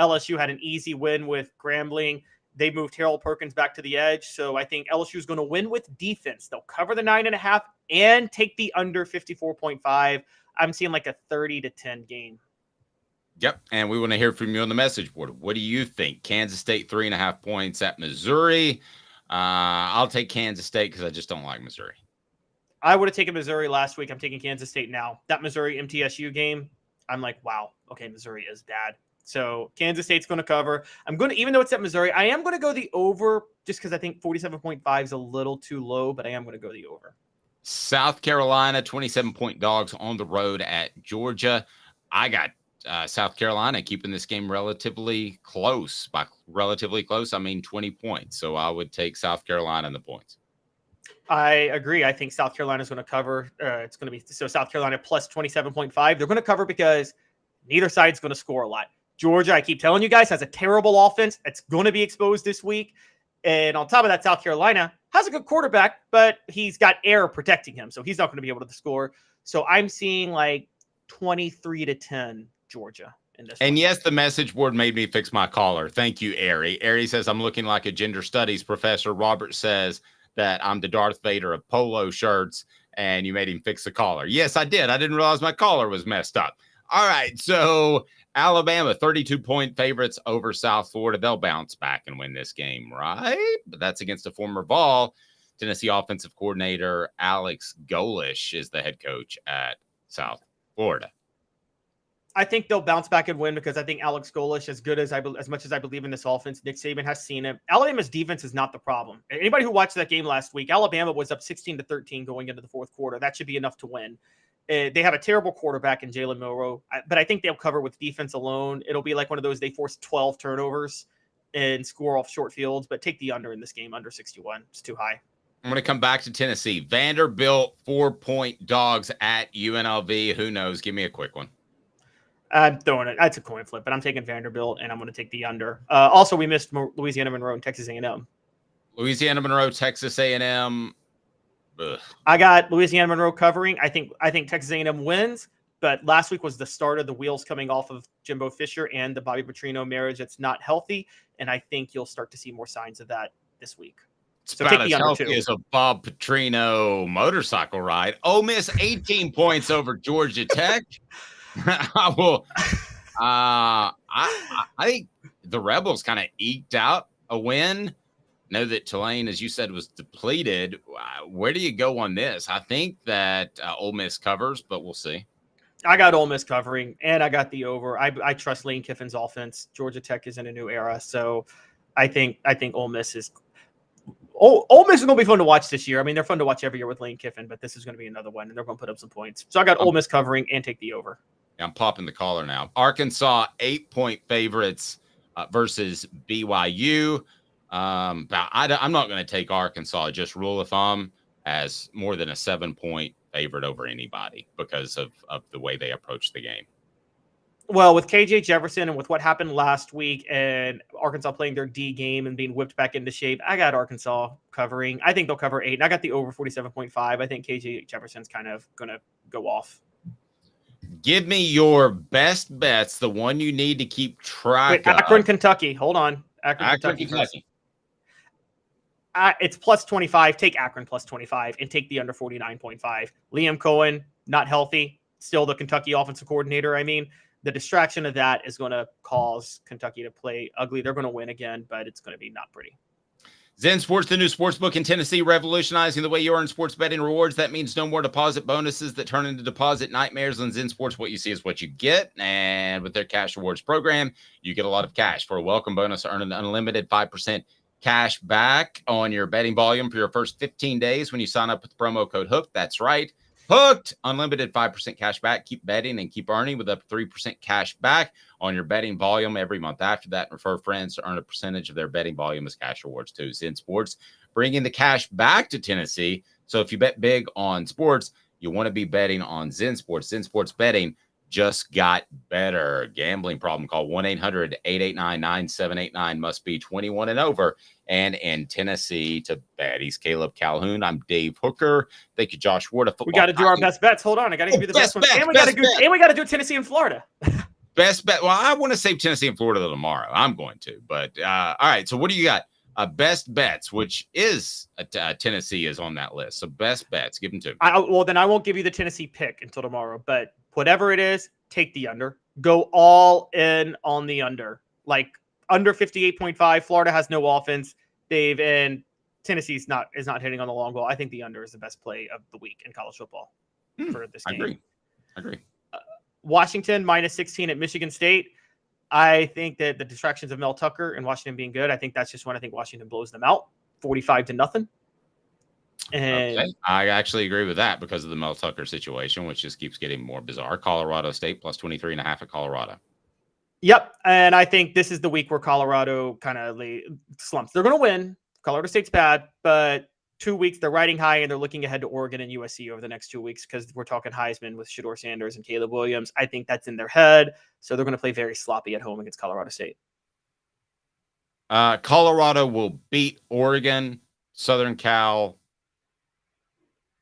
LSU had an easy win with Grambling. They moved Harold Perkins back to the edge. So I think LSU is going to win with defense. They'll cover the 9.5 and take the under 54.5. I'm seeing like a 30-10 game. Yep. And we want to hear from you on the message board. What do you think? Kansas State 3.5 points at Missouri. I'll take Kansas State because I just don't like Missouri. I would have taken Missouri last week. I'm taking Kansas State now. That Missouri MTSU game, I'm like, wow, okay, Missouri is bad. So Kansas State's going to cover. I'm going to, even though it's at Missouri, I am going to go the over just because I think 47.5 is a little too low, but I am going to go the over. South Carolina, 27-point dogs on the road at Georgia. I got South Carolina keeping this game relatively close. By relatively close, I mean 20 points. So I would take South Carolina in the points. I agree. I think South Carolina is going to cover. It's going to be so South Carolina plus 27.5. They're going to cover because neither side's going to score a lot. Georgia, I keep telling you guys, has a terrible offense. It's going to be exposed this week. And on top of that, South Carolina has a good quarterback, but he's got air protecting him. So he's not going to be able to score. So I'm seeing like 23-10 Georgia in this. And yes, the message board made me fix my collar. Thank you, Ari. Ari says, I'm looking like a gender studies professor. Robert says that I'm the Darth Vader of polo shirts, and you made him fix the collar. Yes, I did. I didn't realize my collar was messed up. All right, so Alabama, 32-point favorites over South Florida. They'll bounce back and win this game, right? But that's against a former Vol. Tennessee offensive coordinator Alex Golish is the head coach at South Florida. I think they'll bounce back and win because I think Alex Golish, as much as I believe in this offense, Nick Saban has seen it. Alabama's defense is not the problem. Anybody who watched that game last week, Alabama was up 16-13 going into the fourth quarter. That should be enough to win. They have a terrible quarterback in Jalen Milroe, but I think they'll cover with defense alone. It'll be like one of those, they force 12 turnovers and score off short fields, but take the under in this game, under 61. It's too high. I'm going to come back to Tennessee. Vanderbilt, 4-point dogs at UNLV. Who knows? Give me a quick one. I'm throwing it. That's a coin flip, but I'm taking Vanderbilt, and I'm going to take the under. Also, we missed Louisiana Monroe and Texas A&M. Louisiana Monroe, Texas A&M. Ugh. I got Louisiana Monroe covering. I think Texas A&M wins, but last week was the start of the wheels coming off of Jimbo Fisher and the Bobby Petrino marriage that's not healthy, and I think you'll start to see more signs of that this week. It's so about take as the under healthy two. as a Bob Petrino motorcycle ride. Ole Miss, 18 points over Georgia Tech. I will. I think the Rebels kind of eked out a win. Know that Tulane, as you said, was depleted. Where do you go on this? I think that Ole Miss covers, but we'll see. I got Ole Miss covering, and I got the over. I trust Lane Kiffin's offense. Georgia Tech is in a new era, so I think Ole Miss is. Ole Miss is going to be fun to watch this year. I mean, they're fun to watch every year with Lane Kiffin, but this is going to be another one, and they're going to put up some points. So I got Ole Miss covering and take the over. I'm popping the collar now. Arkansas, 8-point favorites versus BYU. I'm not going to take Arkansas, just rule of thumb, as more than a 7-point favorite over anybody because of the way they approach the game. Well, with KJ Jefferson and with what happened last week and Arkansas playing their D game and being whipped back into shape, I got Arkansas covering. I think they'll cover 8. And I got the over 47.5. I think KJ Jefferson's kind of going to go off. Give me your best bets, the one you need to keep track of. Akron, Kentucky. Hold on. Akron, Kentucky. It's plus 25. Take Akron plus 25 and take the under 49.5. Liam Cohen, not healthy. Still the Kentucky offensive coordinator. I mean, the distraction of that is going to cause Kentucky to play ugly. They're going to win again, but it's going to be not pretty. Zen Sports, the new sports book in Tennessee, revolutionizing the way you earn sports betting rewards. That means no more deposit bonuses that turn into deposit nightmares. On Zen Sports, what you see is what you get. And with their cash rewards program, you get a lot of cash. For a welcome bonus, earn an unlimited 5% cash back on your betting volume for your first 15 days when you sign up with promo code HOOKED. That's right. Hooked. Unlimited 5% cash back. Keep betting and keep earning with up to 3% cash back on your betting volume every month after that. And refer friends to earn a percentage of their betting volume as cash rewards too. Zen Sports, bringing the cash back to Tennessee. So if you bet big on sports, you want to be betting on Zen Sports. Zen Sports betting just got better. Gambling problem, call 1-800-889-9789. Must be 21 and over. And in Tennessee to bet. He's Caleb Calhoun. I'm Dave Hooker. Thank you, Josh Ward. We got to do our best bets. Hold on. I got to give you the best one. And we got to do Tennessee and Florida. Best bet. Well, I want to save Tennessee and Florida till tomorrow. I'm going to. But all right. So what do you got? Best bets, which is Tennessee is on that list. So best bets, give them to me. Well, then I won't give you the Tennessee pick until tomorrow. But whatever it is, take the under. Go all in on the under. Like under 58.5. Florida has no offense, Dave, and Tennessee is not hitting on the long ball. I think the under is the best play of the week in college football for this game. I agree. Washington -16 at Michigan State. I think that the distractions of Mel Tucker and Washington being good, I think that's just when I think Washington blows them out, 45-0. And okay. I actually agree with that because of the Mel Tucker situation, which just keeps getting more bizarre. Colorado State +23.5 at Colorado. Yep. And I think this is the week where Colorado kind of slumps. They're going to win. Colorado State's bad, but 2 weeks they're riding high and they're looking ahead to Oregon and USC over the next 2 weeks because we're talking Heisman with Shedeur Sanders and Caleb Williams. I think that's in their head. So they're going to play very sloppy at home against Colorado State. Colorado will beat Oregon, Southern Cal.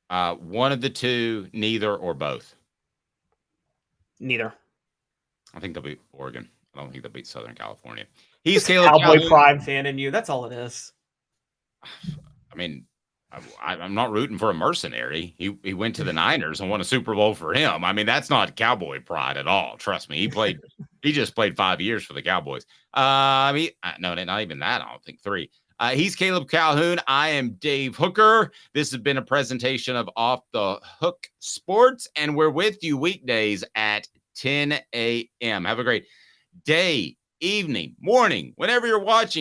One of the two, neither or both. Neither. I think they'll beat Oregon. I don't think they'll beat Southern California. He's Caleb Cowboy Calhoun. Prime fan in you. That's all it is. I mean, I'm not rooting for a mercenary. He went to the Niners and won a Super Bowl for him. I mean, that's not cowboy pride at all. Trust me. He just played 5 years for the Cowboys. No, not even that. I don't think 3. He's Caleb Calhoun. I am Dave Hooker. This has been a presentation of Off the Hook Sports, and we're with you weekdays at 10 a.m. Have a great day, evening, morning, whenever you're watching.